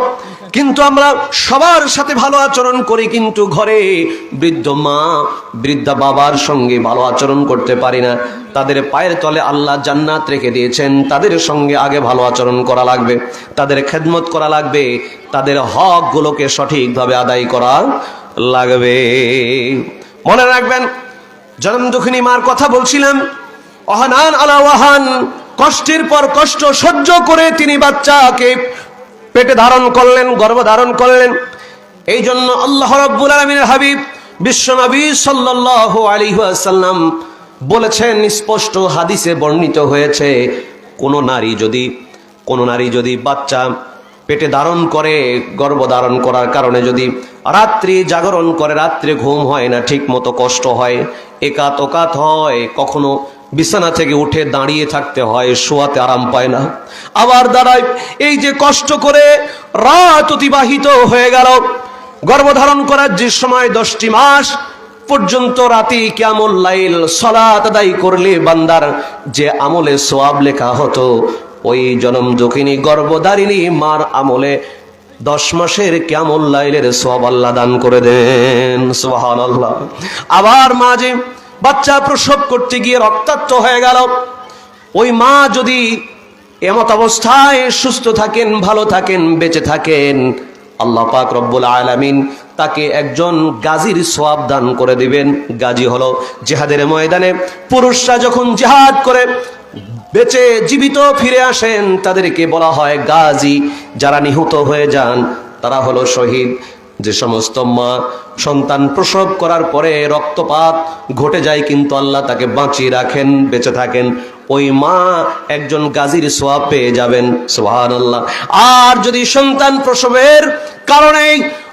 কিন্তু আমরা সবার সাথে ভালো আচরণ করি, কিন্তু ঘরে বৃদ্ধ মা, বৃদ্ধা বাবার সঙ্গে ভালো আচরণ করতে পারি না। তাদের পায়ের তলে আল্লাহ জান্নাত রেখে দিয়েছেন, তাদের সঙ্গে আগে ভালো আচরণ করা লাগবে, তাদের খেদমত করা লাগবে, তাদের হকগুলোকে সঠিকভাবে আদায় করা লাগবে। মনে রাখবেন, জনম দুঃখিনী মার কথা বলছিলাম, ওহানান আলা ওয়াহান, কষ্টের পর কষ্ট সহ্য করে তিনি বাচ্চাকে পেটে ধারণ করলেন, গর্ভ ধারণ করলেন। এই জন্য আল্লাহ রাব্বুল আলামিনের হাবিব বিশ্বনবী সাল্লাল্লাহু আলাইহি ওয়াসাল্লাম বলেছেন, স্পষ্ট হাদিসে বর্ণিত হয়েছে, কোন নারী যদি বাচ্চা পেটে ধারণ করে, গর্ভ ধারণ করার কারণে যদি রাত্রি জাগরণ করে, রাত্রে ঘুম হয় না ঠিক মতো, কষ্ট হয়, একাত ওকাত হয়, কখনো বিছানা থেকে উঠে দাঁড়িয়ে থাকতে হয়, শোয়াতে আরাম পায় না, আবার দাঁড়ায়, এই যে কষ্ট করে রাত অতিবাহিত হয়ে গেল, গর্ভধারণ করার যে সময় 10টি মাস পর্যন্ত রাতে কিয়ামুল লাইল সালাত আদায় করলে বান্দার যে আমলে সওয়াব লেখা হতো, ওই জনম দুঃখিনী গর্ভধারিণী মার আমলে 10 মাসের কিয়ামুল লাইলের সওয়াব আল্লাহ দান করে দেন। সুবহানাল্লাহ। আবার মা যে বাচ্চা প্রসব করতে গিয়ে রক্তাক্ত হয়ে গেল, ওই মা যদি এমত অবস্থায় সুস্থ থাকেন, ভালো থাকেন, বেঁচে থাকেন, আল্লাহ পাক রব্বুল আলামিন তাকে একজন গাজীর সওয়াব দান করে দিবেন। গাজী হলো জিহাদের ময়দানে পুরুষরা যখন জিহাদ করে বেঁচে জীবিত ফিরে আসেন, তাদেরকে বলা হয় গাজী। যারা নিহত হয়ে যান তারা হলো শহীদ। যে সমস্ত মা সন্তান প্রসব করার পরে রক্তপাত ঘটে যায় কিন্তু আল্লাহ তাকে বাঁচিয়ে রাখেন, বেঁচে থাকেন, ওই মা একজন গাজীর সওয়াব পেয়ে যাবেন। সুবহানাল্লাহ। আর যদি সন্তান প্রসবের কারণে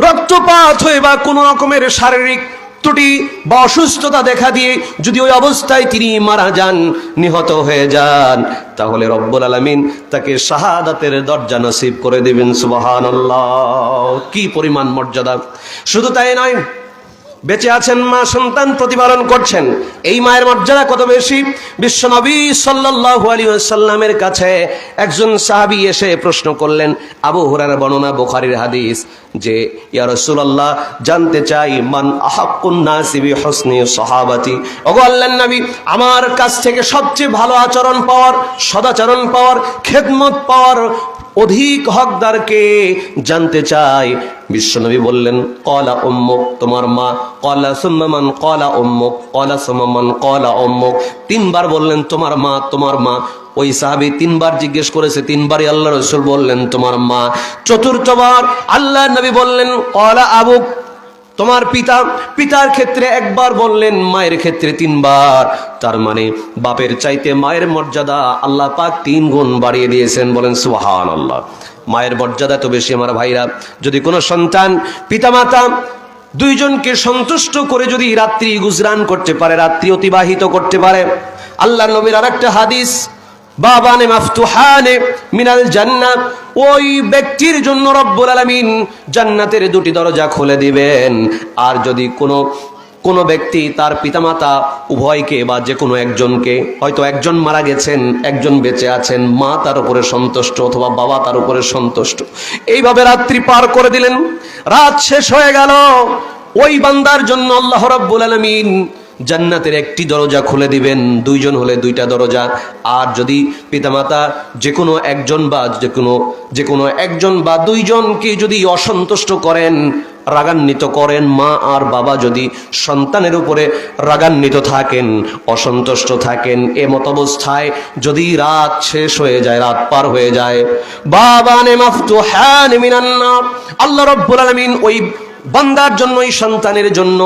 রক্তপাত হয়ে বা কোনো রকমের শারীরিক ত্রুটি বা অসুস্থতা দেখা দিয়ে যদি ওই অবস্থায় তিনি মারা যান, নিহত হয়ে যান, তাহলে রব্বুল আলামিন তাকে শাহাদাতের দরজা নসিব করে দিবেন। সুবহানাল্লাহ, কি পরিমাণ মর্যাদা! শুধু তাই নয়, বেঁচে আছেন মা, সন্তান প্রতিপালন করছেন, এই মায়ের মর্যাদা কত বেশি! বিশ্বনবী সাল্লাল্লাহু আলাইহি ওয়াসাল্লামের কাছে একজন সাহাবী এসে প্রশ্ন করলেন, আবু হুরায়রা বর্ণনা, বুখারীর হাদিস, যে ইয়া রাসূলুল্লাহ, জানতে চাই মান আহাক্কুন নাসি বিহুসনি সাহাবাতি, ওগো আল্লাহর নবী, আমার কাছ থেকে সবচেয়ে ভালো আচরণ পাওয়ার, সদাচরণ পাওয়ার, খেদমত পাওয়ার অধিক হকদারকে জানতে চাই। বিশ্বনবী বললেন, ক্বালা উম্মুক, তোমার মা। ক্বালা সুম্মা মান? ক্বালা উম্মুক। ক্বালা সুম্মা মান? ক্বালা উম্মুক। তিনবার বললেন তোমার মা, তোমার মা। ওই সাহাবী তিনবার জিজ্ঞেস করেছে, তিনবারই আল্লাহ রাসূল বললেন তোমার মা। চতুর্থবার আল্লাহর নবী বললেন, ক্বালা আবুক, তোমার পিতা। পিতার ক্ষেত্রে একবার বললেন, মায়ের ক্ষেত্রে তিনবার। তার মানে বাপের চাইতে মায়ের মর্যাদা আল্লাহ পাক 3 গুণ বাড়িয়ে দিয়েছেন। বলেন সুবহানাল্লাহ। মায়ের মর্যাদা তো বেশি আমার ভাইরা। যদি কোনো সন্তান পিতামাতা দুইজনকে সন্তুষ্ট করে যদি রাত্রি গুজরান করতে পারে, রাত্রি অতিবাহিত করতে পারে, আল্লাহর নবীর আরেকটা হাদিস, বাবানে মাফতুহানে মিনাল জান্নাত, ওই ব্যক্তির জন্য রব্বুল আলামিন জান্নাতের 2টি দরজা খুলে দিবেন। আর যদি কোনো ব্যক্তি তার পিতামাতা উভয়কে বা যে কোনো একজনকে, হয়তো একজন মারা গেছেন, একজন বেঁচে আছেন, মা তার উপরে সন্তুষ্ট অথবা বাবা তার উপরে সন্তুষ্ট, এইভাবে রাত্রি পার করে দিলেন, রাত শেষ হয়ে গেল, ওই বান্দার জন্য আল্লাহ রাব্বুল আলামিন জান্নাতের 1টি দরজা খুলে দিবেন, 2জন হলে 2টা দরজা। আর যদি পিতামাতা যে কোনো একজন বা 2জনকে যদি অসন্তুষ্ট করেন, রাগান্বিত করেন, মা আর বাবা যদি সন্তানের উপরে রাগান্বিত থাকেন, অসন্তুষ্ট থাকেন, এমত অবস্থায় যদি রাত শেষ হয়ে যায়, রাত পার হয়ে যায়, বাবানে মাফতুহান মিনান নার, আল্লাহ রাব্বুল আলামিন ওই বান্দার জন্য, ওই সন্তানের জন্য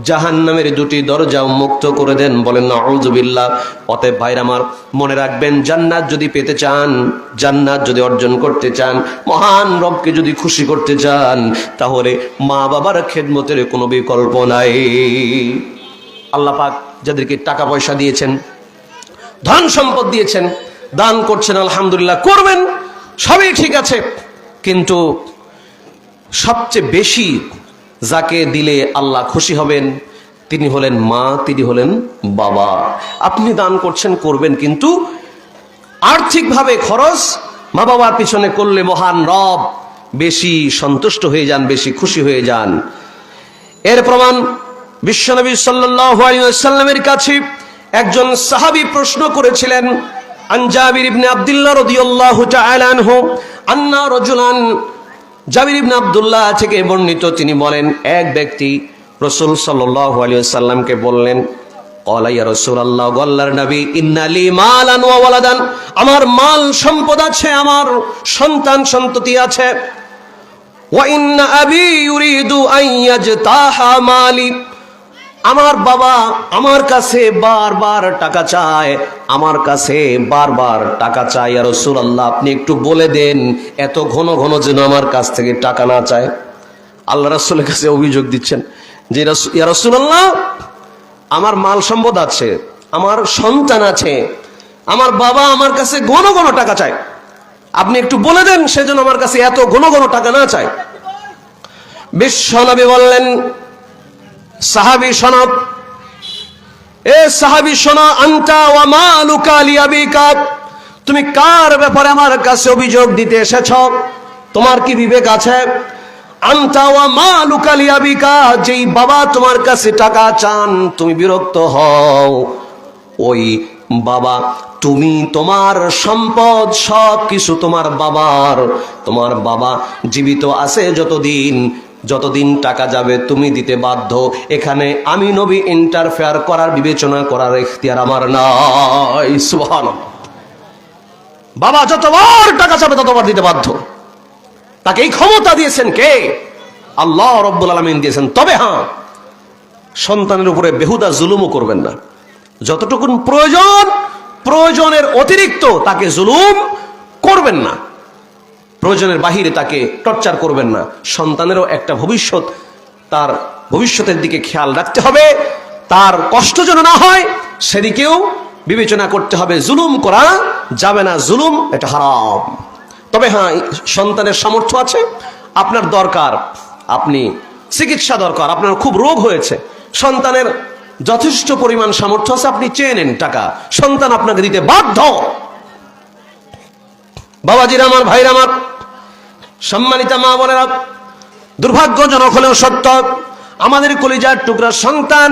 জাহান্নামের 2টি দরজা উন্মুক্ত করে দেন। বলেন নাউযুবিল্লাহ। অতএব ভাইরা আমার, মনে রাখবেন, জান্নাত যদি পেতে চান, জান্নাত যদি অর্জন করতে চান, মহান রবকে যদি খুশি করতে চান, তাহলে মা বাবার খেদমতের কোনো বিকল্প নাই। আল্লাহ পাক যাদেরকে টাকা পয়সা দিয়েছেন, ধন সম্পদ দিয়েছেন, দান করছেন, আলহামদুলিল্লাহ, করবেন, সবই ঠিক আছে, কিন্তু সবচেয়ে বেশি যাকে দিলে আল্লাহ খুশি হবেন তিনি হলেন মা, তিনি হলেন বাবা। আপনি দান করছেন, করবেন, কিন্তু আর্থিকভাবে খরচ মা বাবার পিছনে করলে মহান রব বেশি সন্তুষ্ট হয়ে যান, বেশি খুশি হয়ে যান। এর প্রমাণ বিশ্বনবী সাল্লাল্লাহু আলাইহি ওয়াসাল্লামের কাছে একজন সাহাবী প্রশ্ন করেছিলেন, আন জাবির ইবনে আব্দুল্লাহ রাদিয়াল্লাহু তাআলা আনহু আন্না রাজুলান, জাবির ইবনে আব্দুল্লাহ থেকে বর্ণিত, তিনি বলেন, এক ব্যক্তি রাসূল সাল্লাল্লাহু আলাইহি ওয়াসাল্লামকে বললেন, ক্বালা ইয়া রাসূলুল্লাহ, আল্লাহর নবী, ইন্না লি মালান ওয়া ওয়ালাদান, আমার মাল সম্পদ আছে, আমার সন্তান সন্ততি আছে, ওয়া ইন্না আবি ইউরিদু আন ইয়াজতাহা মালি, আমার বাবা আমার কাছে বারবার টাকা চায়, আমার কাছে বারবার টাকা চায়। ইয়া রাসূলুল্লাহ, আপনি একটু বলে দেন এত ঘন ঘন যেন আমার কাছ থেকে টাকা না চায়। আল্লাহ রাসূলের কাছে অভিযোগ দিচ্ছেন যে, ইয়া রাসূলুল্লাহ, আমার মাল সম্পদ আছে, আমার সন্তান আছে, আমার বাবা আমার কাছে ঘন ঘন টাকা চায়, আপনি একটু বলে দেন সেজন্য আমার কাছে এত ঘন ঘন টাকা না চায়। বিশ্বনবী বললেন, সাহাবী শোনো, এ সাহাবী শোনো, আনতা ওয়া মালুকা লিআবিকা, তুমি কার ব্যাপারে আমার কাছে অভিযোগ দিতে এসেছো? তোমার কি বিবেক আছে? আনতা ওয়া মালুকা লিআবিকা, যেই বাবা তোমার কাছে টাকা চান তুমি বিরক্ত হও, ওই বাবা, তুমি তোমার সম্পদ সব কিছু তোমার বাবার, তোমার বাবা জীবিত আছে যতদিন টাকা যাবে তুমি দিতে বাধ্য। এখানে আমি নবী ইন্টারফেয়ার করার, বিবেচনা করার ইখতিয়ার আমার নাই। সুবহানাল্লাহ। বাবা যতবার টাকা চাবে ততবার দিতে বাধ্য। তাকে এই ক্ষমতা দিয়েছেন কে? আল্লাহ রাব্বুল আলামিন দিয়েছেন। তবে হ্যাঁ, সন্তানের উপরে বেহুদা জুলুমও করবেন না। যতটুকু প্রয়োজন, প্রয়োজনের অতিরিক্ত তাকে জুলুম করবেন না, প্রয়োজনের বাহিরে তাকে টর্চার করবেন না। সন্তানেরও একটা ভবিষ্যৎ, তার ভবিষ্যতের দিকে খেয়াল রাখতে হবে, তার কষ্ট যেন না হয় সেদিকেও বিবেচনা করতে হবে। জুলুম করা যাবে না, জুলুম এটা হারাম। তবে হ্যাঁ, সন্তানের সামর্থ্য আছে, আপনার দরকার, আপনি চিকিৎসা দরকার, আপনার খুব রোগ হয়েছে, সন্তানের যথেষ্ট পরিমাণ সামর্থ্য আছে, আপনি চেয়ে নেন টাকা, সন্তান আপনাকে দিতে বাধ্য। বাবাজিরা আমার, ভাইরা আমার, সম্মানিতা মা বোনেরা, দুর্ভাগ্যজনক হলেও সত্য, আমাদের কলিজার টুকরা সন্তান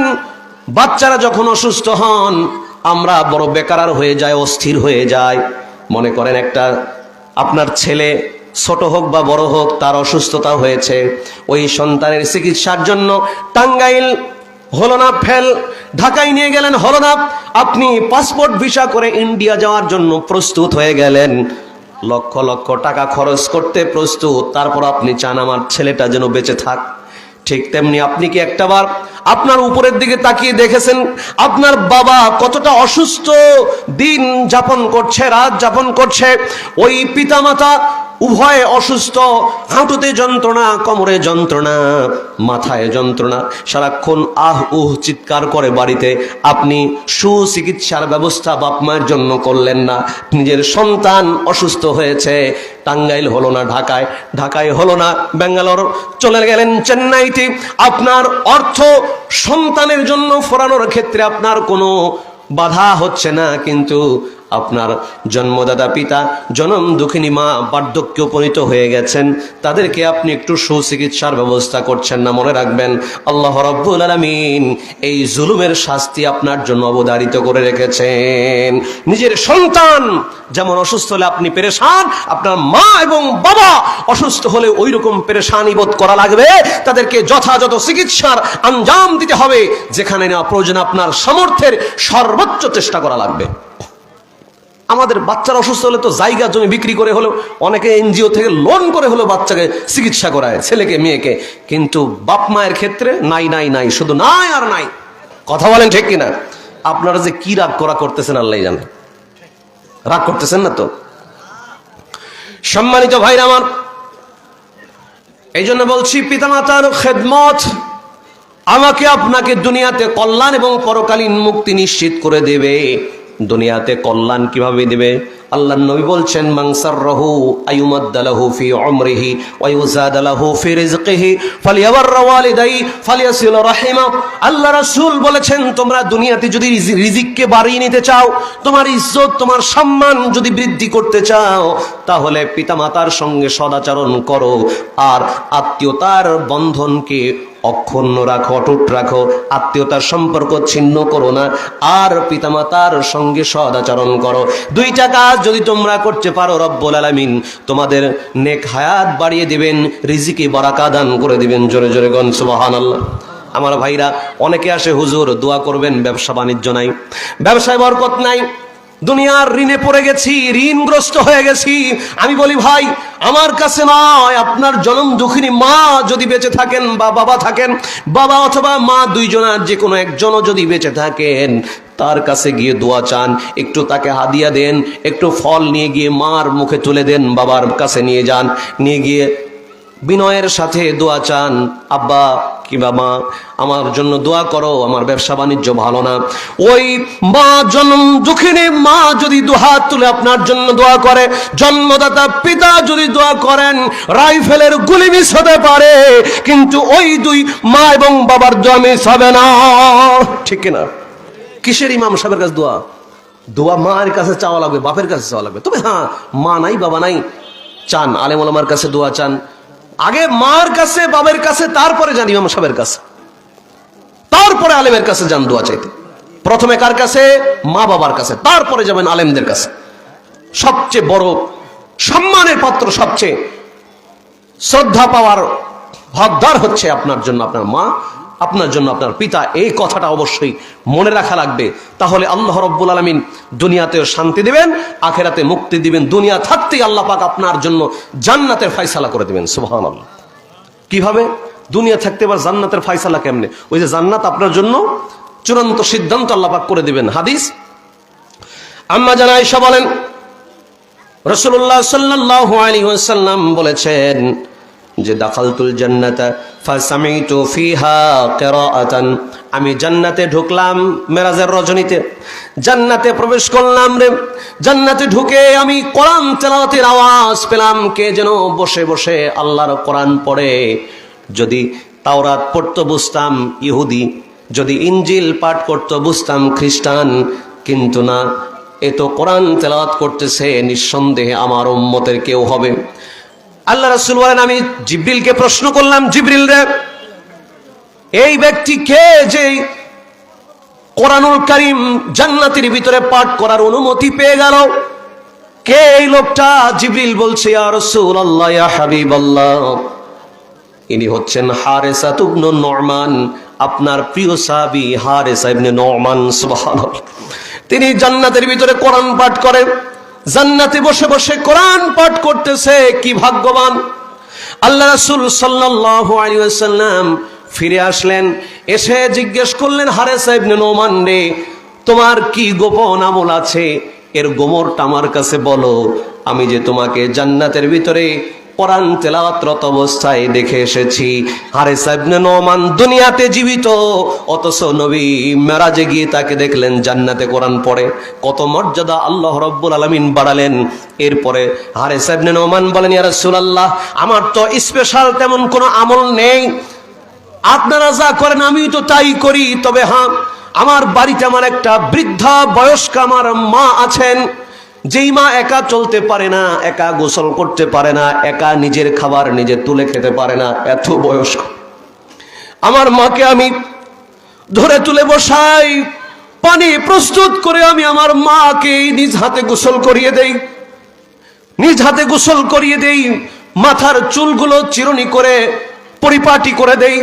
বাচ্চারা যখন অসুস্থ হন, আমরা বড় বেকার হয়ে যায়, অস্থির হয়ে যায়। মনে করেন একটা আপনার ছেলে ছোট হোক বা বড় হোক, তার অসুস্থতা হয়েছে, ওই সন্তানের চিকিৎসার জন্য টাঙ্গাইল হলো না ফেল, ঢাকায় নিয়ে গেলেন হলো না, আপনি পাসপোর্ট ভিসা করে ইন্ডিয়া যাওয়ার জন্য প্রস্তুত হয়ে গেলেন, লক্ষ লক্ষ টাকা খরচ করতে প্রস্তুত, তারপর আপনি চান আমার ছেলেটা যেন বেঁচে থাক। ঠিক তেমনি আপনি কি একটাবার আপনার উপরের দিকে তাকিয়ে দেখেছেন আপনার বাবা কতটা অসুস্থ দিন যাপন করছে, রাত যাপন করছে? ওই পিতামাতা উভয়ে অসুস্থ, হাঁটুতে যন্ত্রণা, কোমরে যন্ত্রণা, মাথায় যন্ত্রণা, সারাক্ষণ আহ উহ চিৎকার করে বাড়িতে। আপনি সুচিকিৎসার ব্যবস্থা বাপ মায়ের জন্য করলেন না। নিজের সন্তান অসুস্থ হয়েছে, টাঙ্গাইল হলো না ঢাকায়, ঢাকায় হলো না ব্যাঙ্গালোর, চলে গেলেন চেন্নাইতে। আপনার অর্থ সন্তানের জন্য ফোরানোর ক্ষেত্রে আপনার কোনো বাধা হচ্ছে না, কিন্তু আপনার জন্মদাতা পিতা, জনম দুঃখিনী মা বার্ধক্যে উপনীত হয়ে গেছেন, তাদেরকে আপনি একটু সুচিকিৎসার ব্যবস্থা করছেন না। মনে রাখবেন, আল্লাহ রাব্বুল আলামিন এই জুলুমের শাস্তি আপনার জন্য অবধারিত করে রেখেছেন। নিজের সন্তান যেমন অসুস্থ হলে আপনি পেরেশান, আপনার মা এবং বাবা অসুস্থ হলে ওই রকম পেরেশানি বোধ করা লাগবে। তাদেরকে যথাযথ চিকিৎসার আঞ্জাম দিতে হবে, যেখানে না প্রয়োজন আপনার সামর্থ্যের সর্বোচ্চ চেষ্টা করা লাগবে। আমাদের বাচ্চারা অসুস্থ হলে তো জায়গা জমি বিক্রি করে হলো, অনেকে এনজিও থেকে লোন করে হলো বাচ্চাকে চিকিৎসা করায়, ছেলেকে মেয়েকে, কিন্তু বাপ মায়ের ক্ষেত্রে নাই নাই নাই, শুধু নাই আর নাই। কথা বলেন ঠিক কিনা? আপনারা যে কি রাগ করা করতেছেন আল্লাহ জানে, রাগ করতেছেন না তো? সম্মানিত ভাইরা আমার, এই জন্য বলছি, পিতামাতার খেদমত আমাকে আপনাকে দুনিয়াতে কল্যাণ এবং পরকালীন মুক্তি নিশ্চিত করে দেবে। দুনিয়াতে কল্যাণ কিভাবে দেবে? আল্লাহর নবী বলছেন, মান সাররাহু আয়ুমাদ্দালাহু ফি উমরিহি ওয়া ইউযাদালাহু ফি রিজকিহি ফালিয়াবাররা ওয়ালিদাই ফালিয়াসিল রাহিমা। আল্লাহ রাসূল বলেছেন, তোমরা দুনিয়াতে যদি রিজিককে বাড়িয়ে নিতে চাও, তোমার ইজ্জত, তোমার সম্মান যদি বৃদ্ধি করতে চাও, তাহলে পিতামাতার সঙ্গে সদাচরণ করো, আর আত্মীয়তার বন্ধনকে অক্ষুণ্ণ রাখো, অটুট রাখো, আত্মীয়তার সম্পর্ক ছিন্ন করো না, আর পিতামাতার সঙ্গে সদাচরণ করো। দুইটা কাজ যদি তোমরা করতে পারো, রব্বুল আলামিন তোমাদের নেক হায়াত বাড়িয়ে দিবেন, রিজিকে বারাকা দান করে দিবেন। জোরে জোরে গন সুবহানাল্লাহ। আমার ভাইরা, অনেকে আসে, হুজুর দোয়া করবেন, ব্যবসা বাণিজ্য নাই, ব্যবসায় বরকত নাই, দুনিয়ার ঋণে পড়ে গেছি, ঋণগ্রস্ত হয়ে গেছি। আমি বলি, ভাই, আমার কাছে নয়, আপনার জনম দুঃখিনী মা যদি বেঁচে থাকেন বা বাবা থাকেন, বাবা অথবা মা দুইজনার যে কোনো একজনও যদি বেঁচে থাকেন, তার কাছে গিয়ে দোয়া চান, একটু তাকে হাদিয়া দেন, একটু ফল নিয়ে গিয়ে মার মুখে তুলে দেন, বাবার কাছে নিয়ে যান, নিয়ে গিয়ে বিনয়ের সাথে দোয়া চান, আব্বা কিংবা মা আমার জন্য দোয়া করো, আমার ব্যবসা বাণিজ্য ভালো না। ওই মা, জন্ম দুঃখিনী মা যদি দুহাত তুলে আপনার জন্য দোয়া করে, জন্মদাতা পিতা যদি দোয়া করেন, রাইফেলের গুলি মিস হতে পারে, কিন্তু ওই দুই মা এবং বাবার দোয়া মিস হবে না। ঠিক কিনা? কিসের ইমাম সাহেবের কাছে দোয়া? দোয়া মায়ের কাছে চাওয়া লাগবে, বাপের কাছে চাওয়া লাগবে। তবে হ্যাঁ, মা নাই বাবা নাই, চান আলেম ওলামার কাছে দোয়া চান, আগে মার কাছে বাবার কাছে, তারপরে যান ইমাম সাহেবের কাছে, তারপরে আলেমের কাছে যান দোয়া চাইতে। প্রথমে কার কাছে? মা বাবার কাছে, তারপরে যাবেন আলেমদের কাছে। সবচেয়ে বড় সম্মানের পাত্র, সবচেয়ে শ্রদ্ধা পাওয়ার হকদার হচ্ছে আপনার জন্য আপনার মা, আপনার জন্য আপনার পিতা। এই কথাটা অবশ্যই মনে রাখা লাগবে। তাহলে আল্লাহ রাব্বুল আলামিন দুনিয়াতেও শান্তি দিবেন, আখিরাতে মুক্তি দিবেন। দুনিয়া থাকতেই আল্লাহ পাক আপনার জন্য জান্নাতের ফয়সালা করে দিবেন। সুবহানাল্লাহ। কিভাবে? দুনিয়া থাকতে এবার জান্নাতের ফায়সালা কেমনে? ওই যে জান্নাত আপনার জন্য চূড়ান্ত সিদ্ধান্ত আল্লাহ পাক করে দিবেন। হাদিস, আম্মা জান আয়েশা বলেন, রাসূলুল্লাহ সাল্লাল্লাহু আলাইহি ওয়াসাল্লাম বলেছেন যে দাখালতুল জান্নাতা ফাসামিতু ফিহা কিরাআতান, আমি জান্নাতে ঢুকলাম মেরাজের রজনীতে, জান্নাতে প্রবেশ করলাম রে, জান্নাতে ঢুকে আমি কোরআন তেলাওয়াতের আওয়াজ পেলাম। কে যেন বসে বসে আল্লাহর কোরআন পড়ে। যদি তাওরাত পড়তো বুঝতাম ইহুদি, যদি ইনজিল পাঠ করতো বুঝতাম খ্রিস্টান, কিন্তু না, এ তো কোরআন তেলাওয়াত করতেছে, নিঃসন্দেহে আমার উম্মতের কেউ হবে। আল্লাহ রাসূল বলেন, আমি জিবরিলকে প্রশ্ন করলাম, জিবরিল রে, এই ব্যক্তি কে যে কোরআনুল কারীম জান্নাতের ভিতরে পাঠ করার অনুমতি পেয়ে গেল? কে এই লোকটা? জিবরিল বলছে, ইয়া রাসূলুল্লাহ, ইয়া হাবিবাল্লাহ, ইনি হচ্ছেন হারেসা ইবনে নু'মান, আপনার প্রিয় সাহাবী হারেসা ইবনে নু'মান। সুবহানাল্লাহ। তিনি জান্নাতের ভিতরে কোরআন পাঠ করেন, জান্নাতে বসে বসে কোরআন পাঠ করতেছে। কি ভাগ্যবান! আল্লাহ রাসূল সাল্লাল্লাহু আলাইহি ওয়াসাল্লাম ফিরে আসলেন, এসে জিজ্ঞেস করলেন, হারেসা ইবনে নু'মান রে, তোমার কি গোপন আমল আছে? এর গোমরটা আমার কাছে বলো। আমি যে তোমাকে জান্নাতের ভিতরে কোরআন তেলাওয়াতরত অবস্থায় দেখে এসেছি। হারেসা ইবনে নু'মান দুনিয়াতে জীবিত, অথচ নবী মেরাজে গিয়ে তাকে দেখলেন জান্নাতে কোরআন পড়ে। কত মর্যাদা আল্লাহ রাব্বুল আলামিন বাড়ালেন। এরপরে হারেসা ইবনে নু'মান বলেন, ইয়া রাসূলুল্লাহ, আমার তো স্পেশাল তেমন কোনো আমল নেই, আপনারা যা করেন আমি তো তাই করি। তবে হ্যাঁ, আমার বাড়িতে আমার একটা বৃদ্ধা বয়স্ক আমার মা আছেন, যেই মা একা চলতে পারে না, একা গোসল করতে পারে না, একা নিজের খাবার নিজে তুলে খেতে পারে না, এত বয়স্ক। আমার মাকে আমি ধরে তুলে বসাই, পানি প্রস্তুত করে আমি আমার মাকে নিজ হাতে গোসল করিয়ে দেই, নিজ হাতে গোসল করিয়ে দেই, মাথার চুলগুলো চিরুনি করে পরিপাটি করে দেই।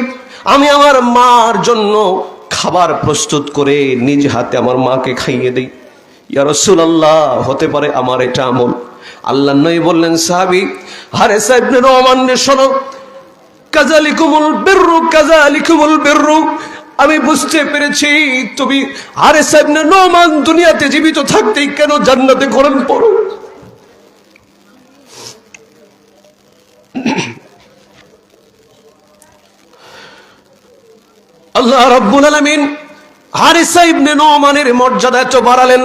আমি আমার মার জন্য খাবার প্রস্তুত করে নিজ হাতে আমার মাকে খাইয়ে দেই। ইয়া রাসূলুল্লাহ, হতে পারে আমার এটা আমল? আল্লাহর নবী বললেন, সাহাবী হারেসা ইবনে নু'মান, শোনো, কাযালিকুমুল বিররু, কাযালিকুমুল বিররু, আমি বুঝতে পেরেছি তুমি হারেসা ইবনে নু'মান দুনিয়াতে জীবিত থাকতেই কেন জান্নাতে কোরআন পড়ো। আল্লাহ রাব্বুল আলামিন হারেসা ইবনে নু'মানের মর্যাদা এত বাড়ালেন,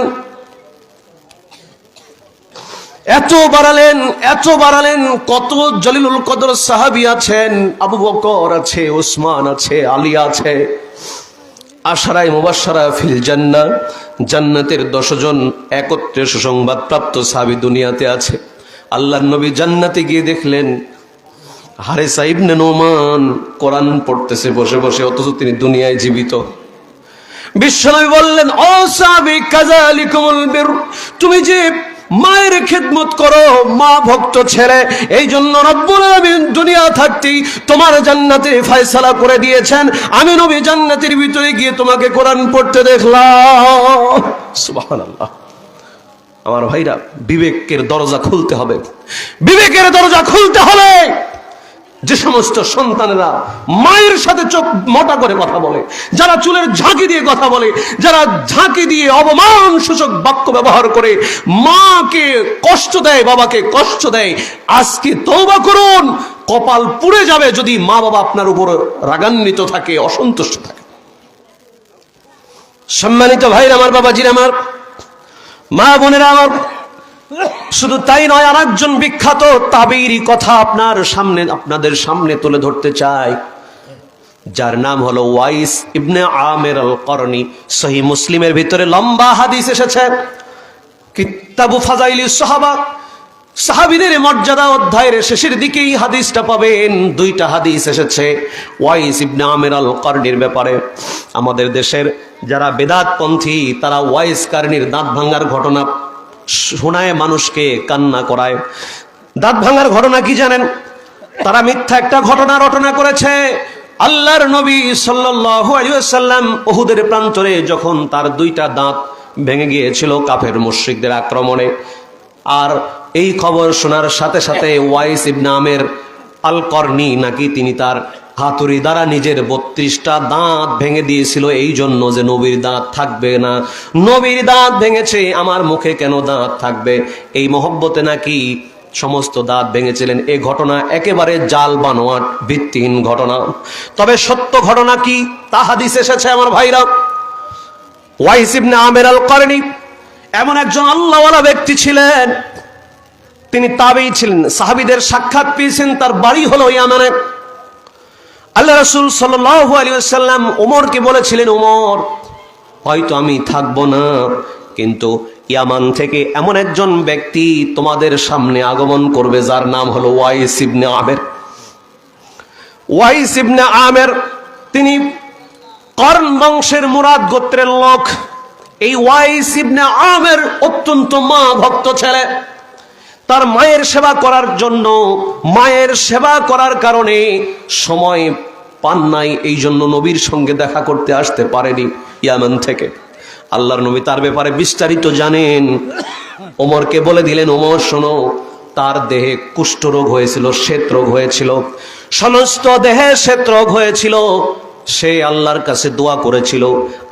এত বাড়ালেন, এত বাড়ালেন। কত জলিলুল কদর সাহাবী আছেন, আবু বকর আছে, ওসমান আছে, আলী আছে, আশারায়ে মুবাশশারা ফিল জান্নাহ, জান্নাতের 10 জন একত্রে সুসংবাদ প্রাপ্ত সাহাবী দুনিয়াতে আছে। আল্লাহর নবী জান্নাতে গিয়ে দেখলেন হারেসা ইবনে নু'মান কোরআন পড়তেছে বসে বসে, অথচ তিনি দুনিয়ায় জীবিত। বিশ্বনবী বললেন, ও সাহাবী, কাযালিকুমুল বির, তুমি যে মায়ের খেদমত করো, মা ভক্ত ছেলে, এই জন্য রব্বুল আলামিন দুনিয়া থাকতেই তোমার জান্নাতে ফয়সালা করে দিয়েছেন। আমি নবী জান্নাতের ভিতরে গিয়ে তোমাকে কোরআন পড়তে দেখলাম। সুবহানাল্লাহ। আমার ভাইরা, বিবেকের দরজা খুলতে হবে, বিবেকের দরজা খুলতে হলে যে সমস্ত সন্তানেরা মায়ের সাথে চোখ মোটা করে কথা বলে, যারা চুলের ঝাঁকি দিয়ে কথা বলে, যারা ঝাঁকি দিয়ে অপমান সূচক বাক্য ব্যবহার করে মাকে কষ্ট দেয়, বাবাকে কষ্ট দেয়, আজকে তওবা করুন। কপাল পুড়ে যাবে যদি মা বাবা আপনার উপর রাগান্বিত থাকে, অসন্তুষ্ট থাকে। সম্মানিত ভাইরা আমার, বাবাজিরা আমার, মা বোনেরা আমার, শুধু তাই নয়, আর একজন বিখ্যাত তাবেঈর কথা আপনাদের সামনে তুলে ধরতে চাই, যার নাম হলো ওয়াইস ইবনে আমির আল করনি। সহিহ মুসলিমের ভিতরে লম্বা হাদিস এসেছে, কিতাবু ফাযাইলিস সাহাবা, সাহাবীদের মর্যাদা অধ্যায়ের শেষের দিকেই হাদিসটা পাবেন। 2টা হাদিস এসেছে ওয়াইস ইবনে আমির আল করনির ব্যাপারে। আমাদের দেশের যারা বেদাতপন্থী, তারা ওয়াইস কারনির দাঁত ভাঙার ঘটনা শোনায়, মানুষকে কান্না করায়। দাঁত ভাঙার ঘটনা কি জানেন? তারা মিথ্যা একটা ঘটনা রটনা করেছে। আল্লাহর নবী সাল্লাল্লাহু আলাইহি ওয়াসাল্লাম উহুদের প্রান্তরে যখন তার 2টা দাঁত ভেঙে গিয়েছিল কাফের মুশরিকদের আক্রমণে, আর এই খবর শোনার সাথে সাথে ওয়াইস ইবনে আমির আল করনি নাকি তিনি তার হাতুড়ি দ্বারা নিজের 32টা দাঁত ভেঙে দিয়েছিল, এই জন্য যে নবীর দাঁত থাকবে না। নবীর দাঁত ভেঙেছে, আমার মুখে কেন দাঁত থাকবে? এই মহব্বতে নাকি সমস্ত দাঁত ভেঙেছিলেন। এই ঘটনা একেবারে জাল বানোয়াট, ভিত্তিহীন ঘটনা। তবে সত্য ঘটনা কি তা হাদিস এসেছে আমার ভাইরা। ওয়াইস ইবনে আমের আল করনি এমন একজন আল্লাহওয়ালা ব্যক্তি ছিলেন, তিনি তাবেঈ ছিলেন, সাহাবীদের সাক্ষাৎ পেয়েছেন, তার বাড়ি হলো ইয়ামানে। আল্লাহ রাসূল সাল্লাল্লাহু আলাইহি ওয়াসাল্লাম ওমরকে বলেছিলেন, ওমর হয়তো আমি থাকবো না, কিন্তু ইয়ামান থেকে এমন একজন ব্যক্তি তোমাদের সামনে আগমন করবে যার নাম হলো ওয়াইস ইবনে আমের। ওয়াইস ইবনে আমের তিনি কর্ণ বংশের মুরাদ গোত্রের লোক। এই ওয়াইস ইবনে আমের অত্যন্ত মা ভক্ত ছেলে। তার মায়ের সেবা করার জন্য, মায়ের সেবা করার কারণে সময় পান নাই, এই জন্য নবীর সঙ্গে দেখা করতে আসতে পারেনি ইয়ামান থেকে। আল্লাহর নবী তার ব্যাপারে বিস্তারিত জানেন। ওমরকে বলে দিলেন, ওমর শোনো, তার দেহে কুষ্ঠরোগ হয়েছিল, শ্বেত রোগ হয়েছিল, সমস্ত দেহে শ্বেত রোগ হয়েছিল। সে আল্লাহর কাছে দোয়া করেছিল,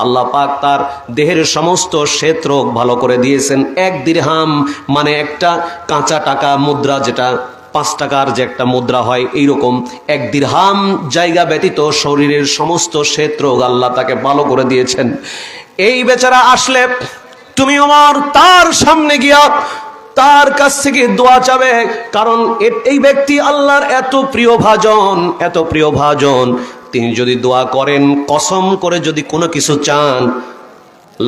আল্লাহ পাক তার দেহের সমস্ত শ্বেত রোগ ভালো করে দিয়েছেন। 1 দিরহাম মানে একটা কাঁচা টাকা মুদ্রা, যেটা 5 টাকার যে একটা মুদ্রা হয়, এইরকম 1 দিরহাম জায়গা ব্যতীত শরীরের সমস্ত শ্বেত রোগ আল্লাহ তাকে ভালো করে দিয়েছেন। এই বেচারা আসলে তুমি ওমর তার সামনে গিয়া তার কাছ থেকে দোয়া চাবে, কারণ এই ব্যক্তি আল্লাহর এত প্রিয় ভাজন, এত প্রিয় ভাজন। তিনি যদি দোয়া করেন, কসম করে যদি কোনো কিছু চান,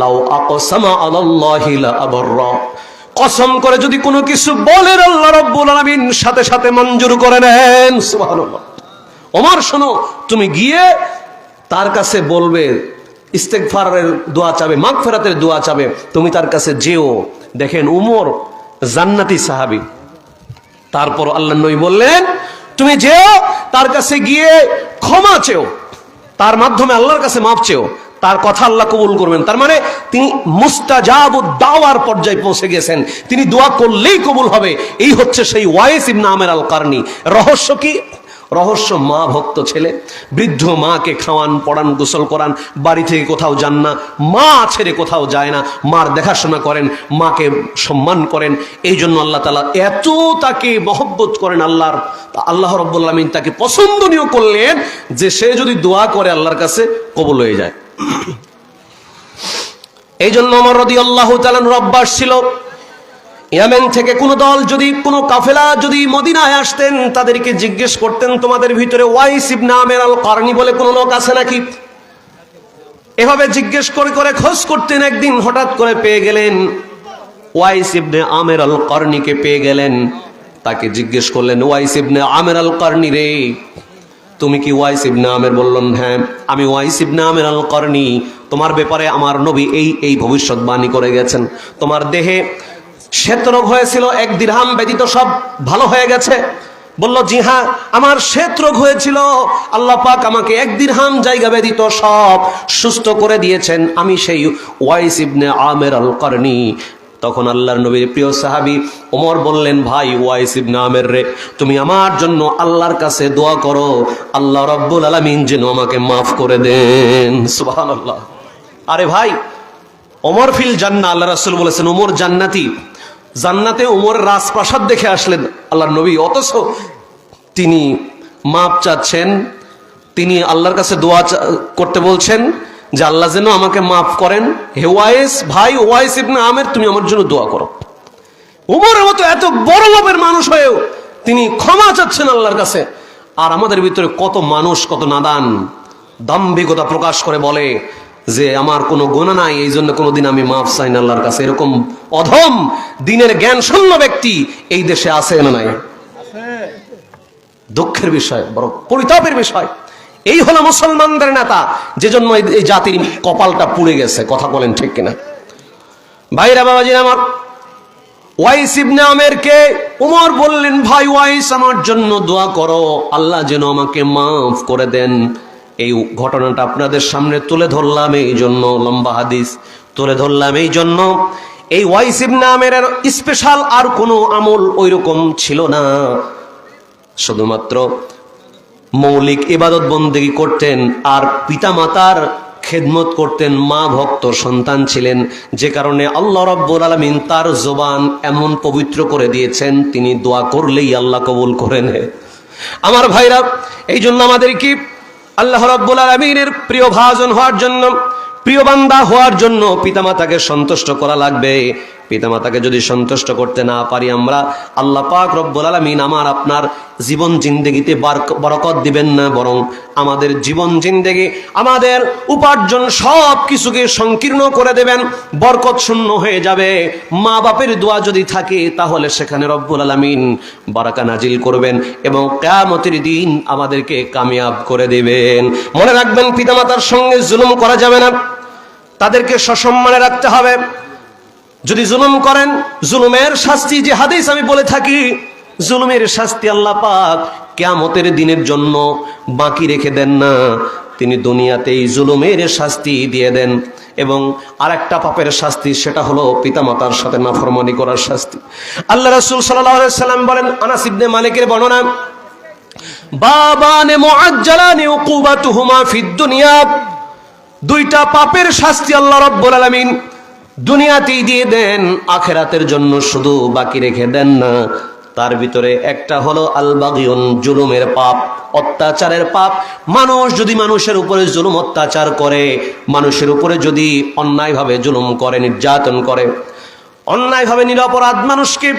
লাউ আকসামা আলাল্লাহি লা আবরা, কসম করে যদি কোনো কিছু বলেন, আল্লাহ রাব্বুল আলামিন সাথে সাথে মঞ্জুর করে নেন। সুবহানাল্লাহ। ওমর শোনো, তুমি গিয়ে তার কাছে বলবে, ইস্তেগফারের দোয়া চাবে, মাগফিরাতের দোয়া চাবে, তুমি তার কাছে যেও। দেখেন উমর জান্নাতি সাহাবী, তারপর আল্লাহর নবী বললেন তুমি যেও, তার কাছে গিয়ে ক্ষমা চেও, তার মাধ্যমে আল্লাহর কাছে মাফ চেও, তার কথা আল্লাহ কবুল করবেন। তার মানে তিনি মুস্তাজাবুদ দাওয়ার পর্যায়ে পৌঁছে গেছেন, তিনি দোয়া করলেই কবুল হবে। এই হচ্ছে সেই ওয়াইস ইবনে আমের আল করনি। রহস্য কি? রহস্য, মা ভক্ত ছেলে, বৃদ্ধ মাকে খাওয়ান, পড়ান, গোসল করান, বাড়ি থেকে কোথাও যান না, মা ছেড়ে কোথাও যায় না, মার দেখাশোনা করেন, মাকে সম্মান করেন। এই জন্য আল্লাহ তাআলা এত তাকে মহব্বত করেন। আল্লাহ রাব্বুল আলামিন তাকে পছন্দনীয় করলেন যে সে যদি দোয়া করে আল্লাহর কাছে কবুল হয়ে যায়। এই জন্য ওমর রাদিয়াল্লাহু তাআলা অভ্যাস ছিল, ইয়ামেন থেকে কোন দল যদি, কোন কাফেলা যদি মদিনায় আসতেন, তাদেরকে জিজ্ঞেস করতেন তোমাদের ভিতরে ওয়াইস ইবনে আমের আল করনি বলে কোন লোক আছে নাকি? এভাবে জিজ্ঞেস করে করে খোঁজ করতেন। একদিন হঠাৎ করে পেয়ে গেলেন, ওয়াইস ইবনে আমের আল করনিকে পেয়ে গেলেন। তাকে জিজ্ঞেস করলেন, ওয়াইস ইবনে আমের আল করনি রে, তুমি কি ওয়াইস ইবনে আমের? বললেন হ্যাঁ, আমি ওয়াইস ইবনে আমের আল করনি। তোমার ব্যাপারে আমার নবী এই ভবিষ্যৎবাণী করে গেছেন। তোমার দেহে শ্বেত রোগ হয়েছিল, 1 দিরহাম ব্যতীত সব ভালো হয়ে গেছে। বলল জি হ্যাঁ, আমার শ্বেত রোগ হয়েছিল, আল্লাহ পাক আমাকে 1 দিরহাম জায়গা ব্যতীত সব সুস্থ করে দিয়েছেন, আমি সেই ওয়াইস ইবনে আমের আল করনি। তখন আল্লাহর নবীর প্রিয় সাহাবী ওমর বললেন, ভাই ওয়াইস ইবনে আমের রে, তুমি আমার জন্য আল্লাহর কাছে দোয়া করো, আল্লাহ রাব্বুল আলামিন যেন আমাকে মাফ করে দেন। সুবহানাল্লাহ। আরে ভাই, ওমর ফিল জান্নাহ, আল্লাহ রাসূল বলেছেন ওমর জান্নাতি। জান্নাতে ওমরের রাজপ্রাসাদ দেখে আসলেন আল্লাহর নবী, অথচ তিনি মাপ চাচ্ছেন, তিনি আল্লাহর কাছে দোয়া করতে বলছেন যে আল্লাহ যেন আমাকে মাফ করেন। হে ওয়াইস, ভাই ওয়াইস ইবনে আমের, তুমি আমার জন্য দোয়া করো। ওমরের মতো এত বড় লোকের মানুষ হয়েও তিনি ক্ষমা চাচ্ছেন আল্লাহর কাছে। আর আমাদের ভিতরে কত মানুষ, কত নাদান, দাম্ভিকতা প্রকাশ করে বলে যে আমার কোনো গুনাহ নাই, এই জন্য কোনোদিন আমি মাফ চাই না আল্লাহর কাছে। এরকম অধম দিনের জ্ঞান শূন্য ব্যক্তি এই দেশে আছে না নাই? দুঃখের বিষয়, বড় পরিতাপের বিষয়। এই হলো মুসলমানদের নেতা, যে জন্য এই জাতির কপালটা পুড়ে গেছে। কথা বলেন ঠিক কিনা? ভাইরা বাবাজি আমার, ওয়াইস ইবনে আমেরকে ওমর বললেন, ভাই ওয়াইস আমার জন্য দোয়া করো, আল্লাহ যেন আমাকে মাফ করে দেন। এই ঘটনাটা আপনাদের সামনে তুলে ধরলাম এই জন্য, লম্বা হাদিস তুলে ধরলাম এই জন্য। এই ওয়াইস ইবনে আমেরের স্পেশাল আর কোনো আমল ওইরকম ছিল না, শুধুমাত্র মৌলিক ইবাদত বন্দেগী করতেন আর পিতামাতার খেদমত করতেন, মা ভক্ত সন্তান ছিলেন, যে কারণে আল্লাহ রাব্বুল আলামিন তার জবান এমন পবিত্র করে দিয়েছেন তিনি দোয়া করলেই আল্লাহ কবুল করে নেয়। আমার ভাইরা, এই জন্য আমাদের কি আল্লাহ রাব্বুল আলামিনের প্রিয় ভাজন হওয়ার জন্য, প্রিয় বান্দা হওয়ার জন্য পিতামাতাকে সন্তুষ্ট করা লাগবে। পিতামাতাকে যদি সন্তুষ্ট করতে না পারি আমরা, আল্লাহ পাক রব্বুল আলামিন আমার আপনার জীবন জিন্দেগিতে বরকত দিবেন না, বরং আমাদের জীবন জিন্দেগি, আমাদের উপার্জন সব কিছুকে সংকীর্ণ করে দেবেন, বরকত শূন্য হয়ে যাবে। মা বাপের দোয়া যদি থাকে তাহলে সেখানে রব্বুল আলামিন বারাকা নাজিল করবেন এবং কিয়ামতের দিন আমাদেরকে কামিয়াব করে দেবেন। মনে রাখবেন, পিতামাতার সঙ্গে জুলুম করা যাবে না, তাদেরকে সসম্মানে রাখতে হবে। যদি জুলুম করেন, জুলুমের শাস্তি, যে হাদিস আমি বলে থাকি, জুলুমের শাস্তি আল্লাহ পাক কিয়ামতের দিনের জন্য বাকি রেখে দেন না, তিনি দুনিয়াতেই জুলুমের শাস্তি দিয়ে দেন। এবং আরেকটা পাপের শাস্তি, সেটা হলো পিতামাতার সাথে নাফরমানি করার শাস্তি। আল্লাহ রাসূল সাল্লাল্লাহু আলাইহি সাল্লাম বলেন, আনাস ইবনে মালিকের বর্ণনা, বাবানে মুআজ্জালানি উকুবাতুহুমা ফিদ দুনিয়া, দুইটা পাপের শাস্তি আল্লাহ রাব্বুল আলামিন দুনিয়াতেই দিয়ে দেন, আখিরাতের জন্য শুধু বাকি রেখে দেন না। তার ভিতরে একটা হলো আল বাগিউন, জুলুমের পাপ, অত্যাচারের পাপ। মানুষ যদি মানুষের উপরে জুলুম অত্যাচার করে, মানুষের উপরে যদি অন্যায়ভাবে জুলুম করে, নির্যাতন করে, অন্যায়ভাবে নিরপরাধ মানুষকে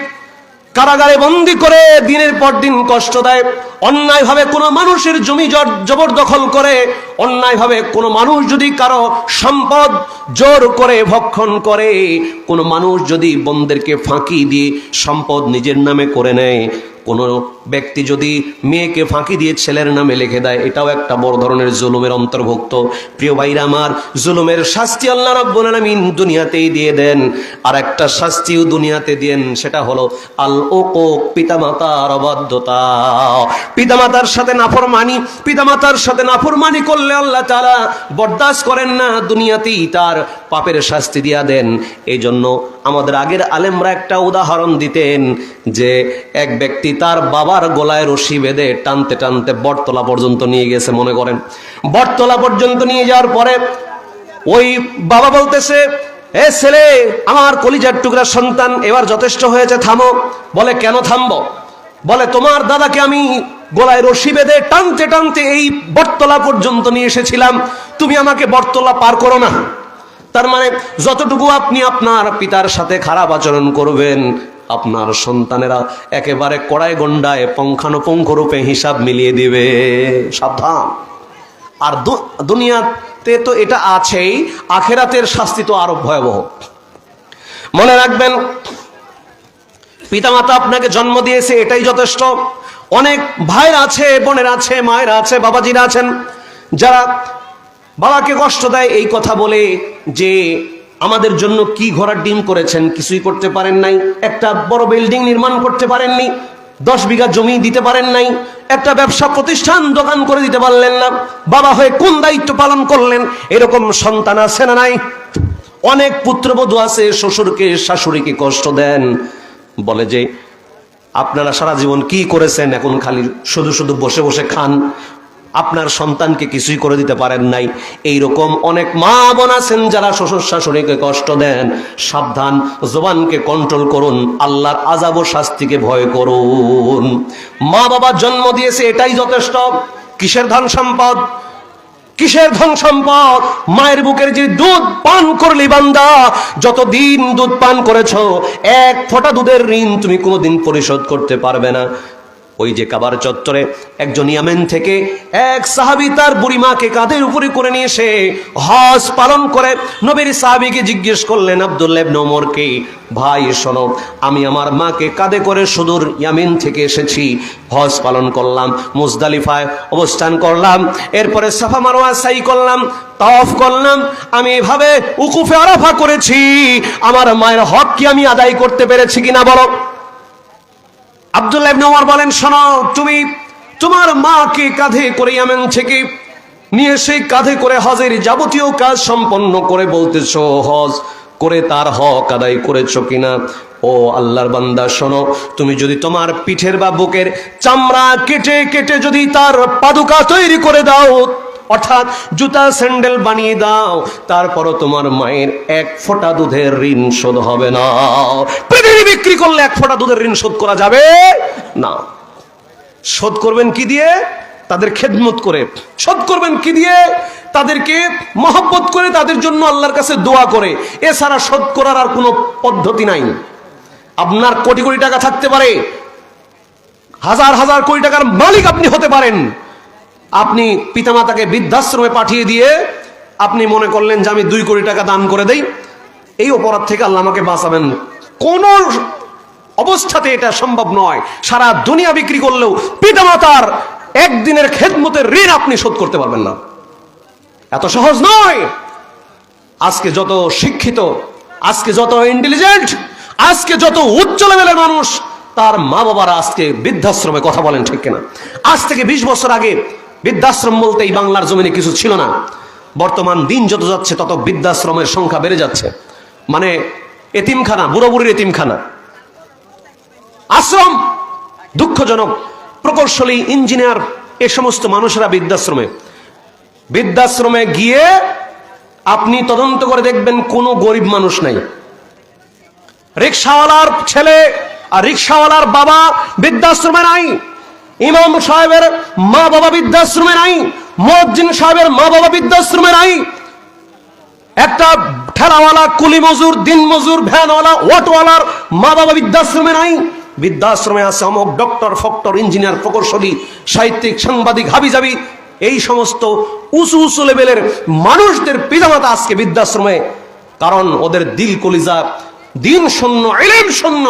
কারাগারে বন্দী করে দিনের পর দিন কষ্ট দেয়, অন্যায়ভাবে কোনো মানুষের জমি জবরদখল করে, অন্যায়ভাবে কোনো মানুষ যদি কারো সম্পদ জোর করে ভক্ষণ করে, কোনো মানুষ যদি বন্দেরকে ফাঁকি দিয়ে সম্পদ নিজের নামে করে নেয়, কোনো ব্যক্তি যদি মেয়েকে ফাঁকি দিয়ে ছেলের নামে লিখে দেয়, এটাও একটা বড় ধরনের জুলুমের অন্তর্ভুক্ত। প্রিয় ভাইরা আমার, জুলুমের শাস্তি আল্লাহ রাব্বুল আলামিন দুনিয়াতেই দিয়ে দেন। আর একটা শাস্তিও দুনিয়াতে দেন, সেটা হলো আল উকুক, পিতামাতার অবাধ্যতা। পিতামাতার সাথে নাফরমানি, পিতামাতার সাথে নাফরমানি করলে আল্লাহ তাআলা বরদাস্ত করেন না, দুনিয়াতেই তার পাপের শাস্তি দিয়া দেন। এই জন্য আমাদের আগের আলেমরা একটা উদাহরণ দিতেন যে এক ব্যক্তি তার বাবার গলায় রশি বেঁধে টানতে টানতে বটতলা পর্যন্ত নিয়ে গেছে। মনে করেন, বটতলা পর্যন্ত নিয়ে যাওয়ার পরে ওই বাবা বলতেছে, এ ছেলে, আমার কলিজার টুকরা সন্তান, এবার যথেষ্ট হয়েছে, থামো। বলে, কেন থামবো? বলে, তোমার দাদাকে আমি গলায় রশি বেঁধে টানতে টানতে এই বটতলা পর্যন্ত নিয়ে এসেছিলাম, তুমি আমাকে বটতলা পার করো না। তার মানে যতটুকু আপনি আপনার পিতার সাথে খারাপ আচরণ করবেন, আপনার সন্তানেরা একেবারে কড়াই গন্ডায় পুঙ্খানুপুঙ্খ রূপে হিসাব মিলিয়ে দিবে, সাবধান। আর দুনিয়াতে তো এটা আছেই, আখেরাতের শাস্তি তো আরো ভয়াবহ। মনে রাখবেন, পিতামাতা আপনাকে জন্ম দিয়েছে, এটাই যথেষ্ট। অনেক ভাইরা আছে, বোনের আছে, মায়েরা আছে, বাবাজিরা আছেন, যারা বাবাকে কষ্ট দেয় এই কথা বলে যে আমাদের জন্য কি ঘোড়ার ডিম করেছেন, কিছুই করতে পারেন নাই, একটা বড় বিল্ডিং নির্মাণ করতে পারেননি, 10 বিঘা জমি দিতে পারেন নাই, একটা ব্যবসা প্রতিষ্ঠান দোকান করে দিতে পারলেন না, বাবা হয়ে কোন দায়িত্ব পালন করলেন? এরকম সন্তান আছে না নাই? অনেক পুত্রবধূ আছে, শ্বশুরকে শাশুড়িকে কষ্ট দেন, বলে যে আপনারা সারা জীবন কি করেছেন, এখন খালি শুধু শুধু বসে বসে খান, আপনার সন্তানকে কিছুই করে দিতে পারেন নাই। এইরকম অনেক মা বোন আছেন যারা শ্বশুর শাশুড়িকে কষ্ট দেন। সাবধান, জবানকে কন্ট্রোল করুন, আল্লাহর আযাব ও শাস্তিকে ভয় করুন। মা বাবা জন্ম দিয়েছে, এটাই যথেষ্ট। কিসের ধন সম্পদ? কিসের ধন সম্পদ? মায়ের বুকের যে দুধ পান করলি বান্দা, যতদিন দুধ পান করেছো, এক ফোঁটা দুধের ঋণ তুমি কোনোদিন পরিশোধ করতে পারবে না। ওই যে কাবার চত্বরে একজন ইয়ামেন থেকে এক সাহাবী তার বুড়ি মাকে কাঁধের উপরে করে নিয়ে এসে হজ পালন করে নবীর সাহাবীকে জিজ্ঞেস করলেন, আব্দুল্লাহ ইবনে ওমরকে, ভাই শোনো, আমি আমার মাকে কাঁধে করে সুদূর ইয়ামেন থেকে এসেছি, হজ পালন করলাম, মুজদালিফায় অবস্থান করলাম, এরপরে সাফা মারওয়া সাই করলাম, তাওয়াফ করলাম, আমি এভাবে উকুফে আরাফা করেছি, আমার মায়ের হক কি আমি আদায় করতে পেরেছি কিনা বলো? আব্দুল্লাহ ইবনে ওমর বলেন, শোনো, তুমি তোমার মাকে কাঁধে করে ইয়ামেন থেকে নিয়ে এসে কাঁধে করে হজের যাবতীয় কাজ সম্পন্ন করে বলতেছো হজ করে তার হক আদায় করেছো কিনা। ও আল্লাহর বান্দা শোনো, তুমি যদি তোমার পিঠের বা বুকের চামড়া কেটে কেটে যদি তার পাদুকা তৈরি করে দাও, অর্থাৎ জুতা স্যান্ডেল বানিয়ে দাও, তারপরও তোমার মায়ের এক ফোঁটা দুধের ঋণ শোধ হবে না। পৃথিবী বিক্রি করলে এক ফোঁটা দুধের ঋণ শোধ করা যাবে না। শোধ করবেন কি দিয়ে? তাদের খেদমত করে। শোধ করবেন কি দিয়ে? তাদেরকে মহব্বত করে, তাদের জন্য আল্লাহর কাছে দোয়া করে। এছাড়া শোধ করার আর কোনো পদ্ধতি নাই। আপনার কোটি কোটি টাকা থাকতে পারে, হাজার হাজার কোটি টাকার মালিক আপনি হতে পারেন, আপনি পিতামাতাকে বৃদ্ধাশ্রমে পাঠিয়ে দিয়ে আপনি মনে করলেন যে আমি 2 কোটি টাকা দান করে দেই, এই অপরাধ থেকে আল্লাহ আমাকে বাঁচাবেন। কোন অবস্থাতে এটা সম্ভব নয়। সারা দুনিয়া বিক্রি করলেও পিতামাতার একদিনের খেদমতের ঋণ আপনি শোধ করতে পারবেন না। এত সহজ নয়। আজকে যত শিক্ষিত, আজকে যত ইন্টেলিজেন্ট, আজকে যত উচ্চ লেভেলের মানুষ, তার মা বাবারা আজকে বৃদ্ধাশ্রমে, কথা বলেন ঠিক কিনা? আজ থেকে 20 বছর আগে বৃদ্ধাশ্রম বলতে এই বাংলার জমিনে কিছু ছিল না। বর্তমান দিন যত যাচ্ছে তত বৃদ্ধাশ্রমের সংখ্যা বেড়ে যাচ্ছে। মানে এতিমখানা, বুড়ো বুড়ির এতিমখানা, আশ্রম। দুঃখজনক। প্রকৌশলী, ইঞ্জিনিয়ার, এ সমস্ত মানুষেরা বৃদ্ধাশ্রমে গিয়ে আপনি তদন্ত করে দেখবেন কোনো গরিব মানুষ নাই। রিকশাওয়ালার ছেলে আর রিকশাওয়ালার বাবা বৃদ্ধাশ্রমে নাই, ইমাম সাহেবের মা বাবা বৃদ্ধাশ্রমে নাই, মুয়াজ্জিন সাহেবের মা বাবা বৃদ্ধাশ্রমে নাই, একটা ঠেলাওয়ালা, কুলি মজুর, দিন মজুর, ভ্যানওয়ালা, অটোওয়ালার মা বাবা বৃদ্ধাশ্রমে নাই। বৃদ্ধাশ্রমে আছে অমুক ডক্টর, ফক্টর, ইঞ্জিনিয়ার, প্রকৌশলী, সাহিত্যিক, সাংবাদিক, হাবিজাবি, এই সমস্ত উঁচু উঁচু লেভেলের মানুষদের পিতামাতা আজকে বৃদ্ধাশ্রমে। কারণ ওদের দিল কলিজা দিন শূন্য, ইলম শূন্য,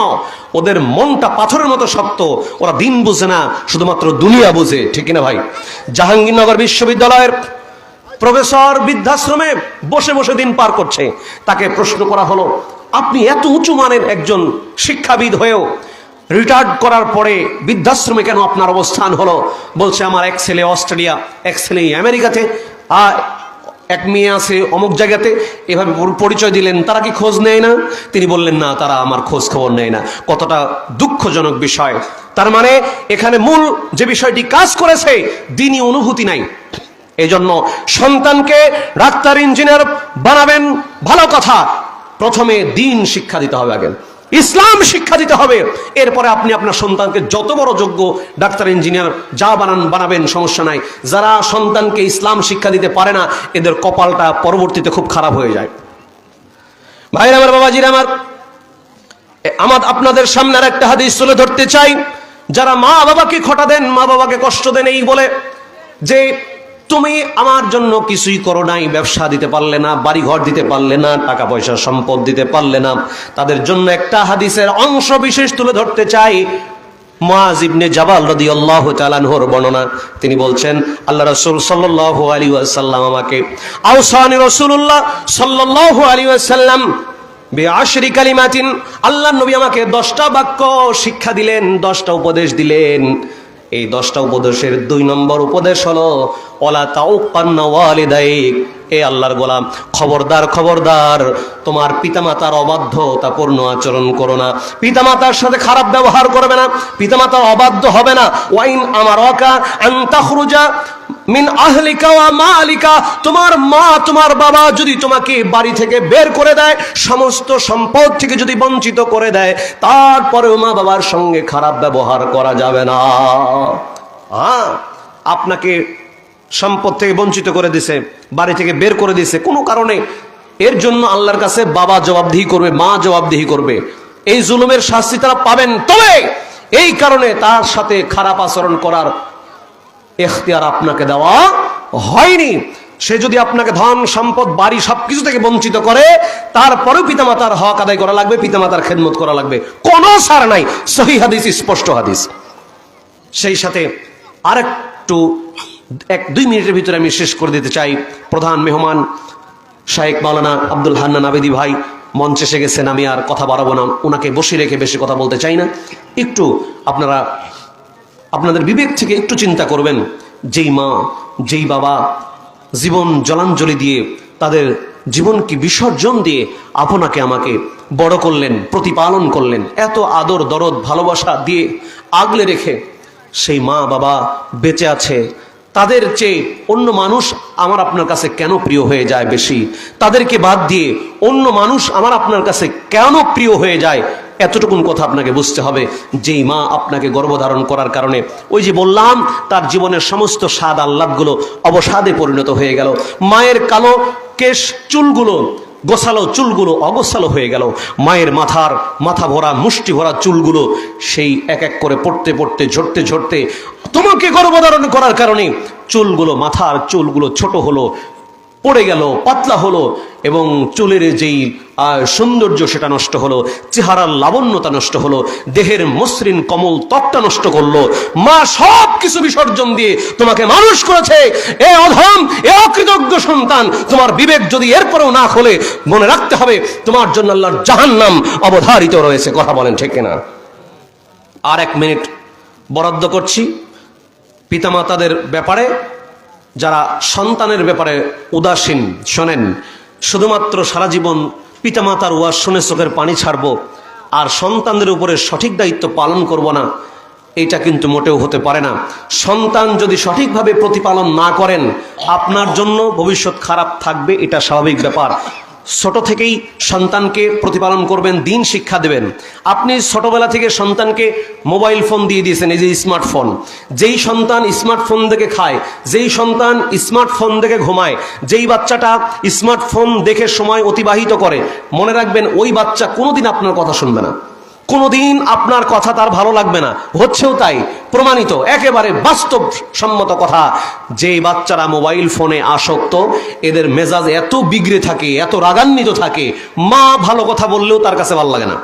ওদের মনটা পাথরের মতো শক্ত। ওরা দিন বুঝে না, শুধুমাত্র দুনিয়া বুঝে, ঠিক কিনা ভাই? জাহাঙ্গীরনগর বিশ্ববিদ্যালয়ের প্রফেসর বৃদ্ধাশ্রমে বসে বসে দিন পার করছে। তাকে প্রশ্ন করা হলো, আপনি এত উঁচু মানের একজন শিক্ষাবিদ হয়েও রিটায়ার্ড করার পরে বৃদ্ধাশ্রমে কেন আপনার অবস্থান হলো? বলছে, আমার এক ছেলে অস্ট্রেলিয়া, এক ছেলে আমেরিকাতে, আর এক মেয়ে আছে অমুক জায়গাতে। এভাবে পরিচয় দিলেন। তারা কি খোঁজ নেয় না? তিনি বললেন, না, তারা আমার খোঁজ খবর নেয় না। কতটা দুঃখজনক বিষয়। তার মানে এখানে মূল যে বিষয়টি কাজ করেছে, দ্বীনি অনুভূতি নাই। এই জন্য সন্তানকে ডাক্তার, ইঞ্জিনিয়ার বানাবেন, ভালো কথা, প্রথমে দ্বীন শিক্ষা দিতে হবে, আগে ইসলাম শিক্ষা দিতে হবে। এরপরে আপনি আপনার সন্তানকে যত বড় যোগ্য ডাক্তার, ইঞ্জিনিয়ার যা বানাবেন, সমস্যা নাই। যারা সন্তানকে ইসলাম শিক্ষা দিতে পারে না, এদের কপালটা পরবর্তীতে খুব খারাপ হয়ে যায়। ভাইরা আমার, বাবাজিরা আমার, আপনাদের সামনে আর একটা হাদিস তুলে ধরতে চাই। যারা মা বাবাকে খোঁটা দেন, মা বাবাকে কষ্ট দেন, এই বলে যে তুমি আমার জন্য কিছুই করো নাই, ব্যবসা দিতে পারলে না, বাড়ি ঘর দিতে পারলে না, টাকা পয়সা সম্পদ দিতে পারলে না, তাদের জন্য একটা হাদিসের অংশ বিশেষ তুলে ধরতে চাই। মুআয ইবনে জাবাল রাদিয়াল্লাহু তাআলা আনহুর বর্ণনা। তিনি বলছেন, আল্লাহ রাসূল সাল্লাল্লাহু আলাইহি ওয়াসাল্লাম আমাকে, আওসানি রাসূলুল্লাহ সাল্লাল্লাহু আলাইহি ওয়াসাল্লাম বিআশরি কালিমাতিন, আল্লাহর নবী আমাকে 10টা বাক্য শিক্ষা দিলেন, 10টা উপদেশ দিলেন। এই 10টা উপদেশের 2 নম্বর উপদেশ হলো, ওয়ালা তাউক্কান্না ওয়ালিদাইক, এ আল্লাহর গোলাম, খবরদার, খবরদার, তোমার পিতামাতার অবাধ্যতাপূর্ণ আচরণ করো না, পিতামাতার সাথে খারাপ ব্যবহার করবে না, পিতামাতার অবাধ্য হবে না। ওয়াইন আমারাকা আন তাখরুজা মিন আহলিকা ওয়া মালিকা, তোমার মা, তোমার বাবা যদি তোমাকে বাড়ি থেকে বের করে দেয়, সমস্ত সম্পদ থেকে যদি বঞ্চিত করে দেয়, তারপরেও মা বাবার সঙ্গে খারাপ ব্যবহার করা যাবে না। আপনাকে সম্পদ থেকে বঞ্চিত করে দিছে, বাড়ি থেকে বের করে দিছে কোনো কারণে, এর জন্য আল্লাহর কাছে বাবা জবাবদিহি করবে, মা জবাবদিহি করবে। এই জুলুমের শাস্তি তারা পাবেন। তবে এই কারণে তার সাথে খারাপ আচরণ করার এখতিয়ার আপনাকে দেওয়া হয়নি। সে যদি আপনাকে ধন সম্পদ, বাড়ি, সবকিছু থেকে বঞ্চিত করে, তারপরেও পিতামাতার হক আদায় করা লাগবে, পিতামাতার খেদমত করা লাগবে, কোনো ছাড় নাই। সহিহ হাদিস, স্পষ্ট হাদিস। সেই সাথে আরেকটু 1-2 মিনিটের ভিতরে আমি শেষ করে দিতে চাই। প্রধান মেহমান শাইখ মাওলানা আব্দুল হান্নান আবেদী ভাই মঞ্চে এসে গেছেন। আমি আর কথা বাড়াবো না, ওনাকে বসে রেখে বেশি কথা বলতে চাই না। একটু আপনারা আপনাদের বিবেক থেকে একটু চিন্তা করবেন, যেই মা, যেই বাবা জীবন জলাঞ্জলি দিয়ে তাদের জীবনকে বিসর্জন দিয়ে আপনাকে আমাকে বড় করলেন, প্রতিপালন করলেন, এত আদর দরদ ভালোবাসা দিয়ে আগলে রেখে সেই মা বাবা বেঁচে আছে, তাদের চেয়ে অন্য মানুষ আমার আপনার কাছে কেন প্রিয় হয়ে যায় বেশি? তাদেরকে বাদ দিয়ে অন্য মানুষ আমার আপনার কাছে কেন প্রিয় হয়ে যায়? এতটুকুন কথা আপনাকে বুঝতে হবে। যেই মা আপনাকে গর্ভধারণ করার কারণে, ওই যে বললাম, তার জীবনের সমস্ত স্বাদ আহ্লাদগুলো অবসাদে পরিণত হয়ে গেল। মায়ের কালো কেশ চুলগুলো, গোছালো চুলগুলো অগোছালো হয়ে গেল। মায়ের মাথা ভরা মুষ্টি ভরা চুলগুলো সেই এক এক করে পড়তে পড়তে ঝরতে ঝরতে তোমাকে গর্ভধারণ করার কারণে মাথার চুলগুলো ছোট হলো, পড়ে গেল, পাতলা হলো, এবং চুলের যেই সৌন্দর্য সেটা নষ্ট হলো, চেহারার লাবণ্যতা নষ্ট হলো, দেহের মসৃণ কমল ত্বকটা নষ্ট করলো। মা সব কিছু বিসর্জন দিয়ে তোমাকে মানুষ করেছে। এ অধম, এ অকৃতজ্ঞ সন্তান, তোমার বিবেক যদি এরপরেও না খোলে, মনে রাখতে হবে তোমার জন্য আল্লাহর জাহান্নাম অবধারিত রয়েছে। কথা বলেন ঠিক কিনা? আর 1 মিনিট বরাদ্দ করছি পিতামাতাদের ব্যাপারে। যারা সন্তানের ব্যাপারে উদাসীন, শোনেন, শুধুমাত্র সারা জীবন পিতামাতার ওয়াজ শুনে চোখের পানি ছাড়বো আর সন্তানদের উপরে সঠিক দায়িত্ব পালন করব না, এটা কিন্তু মোটেও হতে পারে না। সন্তান যদি সঠিকভাবে প্রতিপালন না করেন, আপনার জন্য ভবিষ্যৎ খারাপ থাকবে, এটা স্বাভাবিক ব্যাপার। ছোট থেকেই সন্তানকে প্রতিপালন করবেন, দিন শিক্ষা দেবেন। আপনি ছোটবেলা থেকে সন্তানকে মোবাইল ফোন দিয়ে দিয়েছেন, এই যে স্মার্টফোন। যেই সন্তান স্মার্টফোন দেখে খায়, যেই সন্তান স্মার্টফোন দেখে ঘুমায়, যেই বাচ্চাটা স্মার্টফোন দেখে সময় অতিবাহিত করে, মনে রাখবেন ওই বাচ্চা কোনোদিন আপনার কথা শুনবে না, কোনোদিন আপনার কথা তার ভালো লাগবে না। হচ্ছেও তাই, প্রমাণিত, একেবারে বাস্তব সম্মত কথা। যে বাচ্চারা মোবাইল ফোনে আসক্ত, এদের মেজাজ এত বিগড়ে থাকে, এত রাগান্বিত থাকে, মা ভালো কথা বললেও তার কাছে ভালো লাগে না,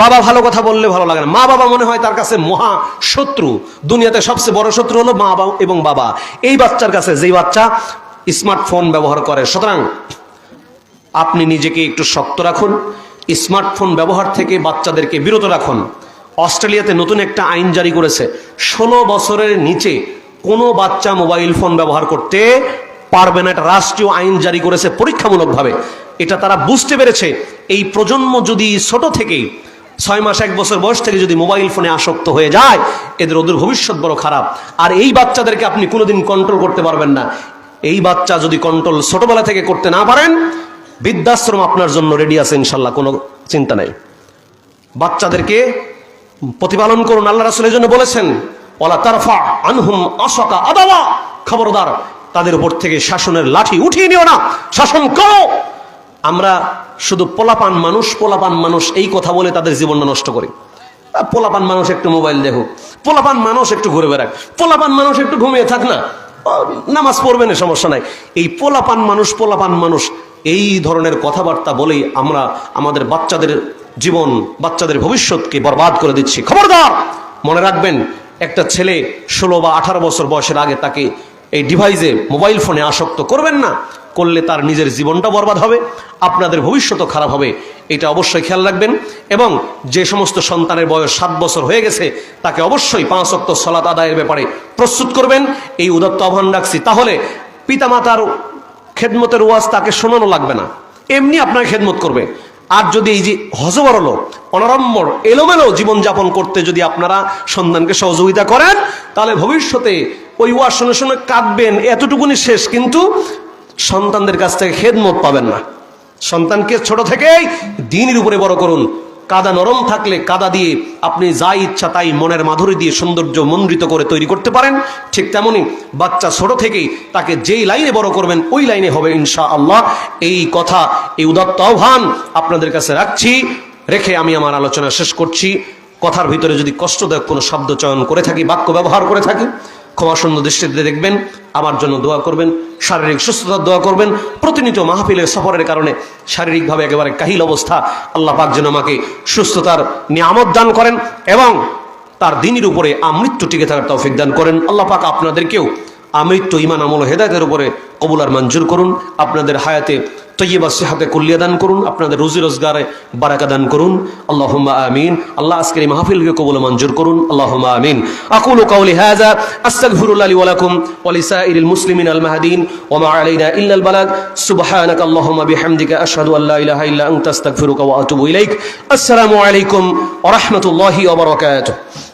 বাবা ভালো কথা বললে ভালো লাগে না। মা বাবা মনে হয় তার কাছে মহা শত্রু, দুনিয়াতে সবচেয়ে বড় শত্রু হলো মা বাবা এবং বাবা। এই বাচ্চার কাছে, যেই বাচ্চা স্মার্টফোন ব্যবহার করে। সুতরাং আপনি নিজেকে একটু শক্ত রাখুন, স্মার্টফোন ব্যবহার থেকে বাচ্চাদেরকে বিরত রাখুন। অস্ট্রেলিয়াতে নতুন একটা আইন জারি করেছে, 16 বছরের নিচে কোনো বাচ্চা মোবাইল ফোন ব্যবহার করতে পারবে না। একটা রাষ্ট্রীয় আইন জারি করেছে পরীক্ষামূলকভাবে। এটা তারা বুঝতে পেরেছে, এই প্রজন্ম যদি ছোট থেকেই 6 মাস 1 বছর বয়স থেকে যদি মোবাইল ফোনে আসক্ত হয়ে যায়, ওদের ভবিষ্যৎ বড় খারাপ। আর এই বাচ্চাদেরকে আপনি কোনোদিন কন্ট্রোল করতে পারবেন না। এই বাচ্চা যদি কন্ট্রোল ছোটবেলা থেকে করতে না পারেন, বৃদ্ধাশ্রম আপনার জন্য রেডি আছে ইনশাল্লাহ, কোনো চিন্তা নাই। বাচ্চাদেরকে প্রতিপালন করুন। আল্লাহ রাসূল এর জন্য বলেছেন, ওয়ালা তারফা আনহুম আসাকা আদাওয়া, খবরদার তাদের উপর থেকে শাসনের লাঠি উঠিয়ে নিও না, শাসন করো। আমরা শুধু পোলাপান মানুষ এই কথা বলে তাদের জীবনটা নষ্ট করি। পোলাপান মানুষ একটু মোবাইল দেখুক, পোলাপান মানুষ একটু ঘুরে বেড়াক, পোলাপান মানুষ একটু ঘুমিয়ে থাক না, নামাজ পড়বে না, সমস্যা নাই। এই পোলাপান মানুষ এই ধরনের কথাবার্তা বলেই আমরা আমাদের বাচ্চাদের জীবন, বাচ্চাদের ভবিষ্যৎকে বরবাদ করে দিচ্ছি। খবরদার, মনে রাখবেন, একটা ছেলে 16 বা 18 বছর বয়সের আগে তাকে এই ডিভাইসে, মোবাইল ফোনে আসক্ত করবেন না। করলে তার নিজের জীবনটা বরবাদ হবে, আপনাদের ভবিষ্যৎও খারাপ হবে। এটা অবশ্যই খেয়াল রাখবেন। এবং যে সমস্ত সন্তানের বয়স 7 বছর হয়ে গেছে, তাকে অবশ্যই 5 ওয়াক্ত সালাত আদায়ের ব্যাপারে প্রস্তুত করবেন, এই উদাত্ত আহ্বান রাখছি। তাহলে পিতামাতার খেদমতের ওয়াজ তাকে শোনানো লাগবে না, এমনি আপনার খেদমত করবে। আর যদি এই যে হযবরল, অনাড়ম্বর, এলোমেলো জীবনযাপন করতে যদি আপনারা সন্তানকে সহযোগিতা করেন, তাহলে ভবিষ্যতে ওই ওয়াজ শুনে শুনে কাঁদবেন, এতটুকুনি শেষ, কিন্তু সন্তানদের কাছ থেকে খেদমত পাবেন না। সন্তানকে ছোট থেকেই দ্বীনের উপরে বড় করুন। কাদা নরম থাকলে কাদা দিয়ে আপনি যা ইচ্ছা তাই মনের মাধুরী দিয়ে সৌন্দর্য মণ্ডিত করে তৈরি করতে পারেন। ঠিক তেমনি বাচ্চা ছোট থেকেই তাকে যেই লাইনে বড় করবেন ওই লাইনে হবে ইনশাআল্লাহ। এই কথা, এই উদাত্ত আহ্বান আপনাদের কাছে রেখে আমি আমার আলোচনা শেষ করছি। কথার ভিতরে যদি কষ্টদায়ক কোনো শব্দ চয়ন করে থাকি, বাক্য ব্যবহার করে থাকি, ক্ষমাসুন্দর দৃষ্টিতে দেখবেন, আমার জন্য দোয়া করবেন, শারীরিক সুস্থতার দোয়া করবেন। প্রতিনিয়ত মাহফিলের সফরের কারণে শারীরিকভাবে একেবারে কাহিল অবস্থা, আল্লাহ পাক যেন আমাকে সুস্থতার নিয়ামত দান করেন এবং তার দ্বীনের উপরে আমৃত্যু টিকে থাকার তৌফিক দান করেন। আল্লাহ পাক আপনাদেরকেও আমৃত্যু ঈমান, আমল ও হেদায়েতের উপরে কবুল আর মঞ্জুর করুন। আপনাদের হায়াতে তৈয়বা সিহাতে কুল্লিয়া দান করুন, আপনাদের রুজি রোজগারে বারাকা দান করুন। আল্লাহুম্মা আমিন। আল্লাহ আজকের এই মাহফিলকে কবুল মঞ্জুর করুন। আল্লাহুম্মা আমিন। আকুলু কাওলি হাযা আস্তাগফিরুল্লাহ লি ওয়া লাকুম ওয়া লিসাইরিল মুসলিমিন আল মাহদিন ওয়া মা আলাইনা ইল্লাল বালাগ। সুবহানাকা আল্লাহুম্মা বিহামদিকা আশহাদু আল লা ইলাহা ইল্লা আনতা আস্তাগফিরুকা ওয়া আতুবু ইলাইক। আসসালামু আলাইকুম ওয়া রাহমাতুল্লাহি ওয়া বারাকাতুহু।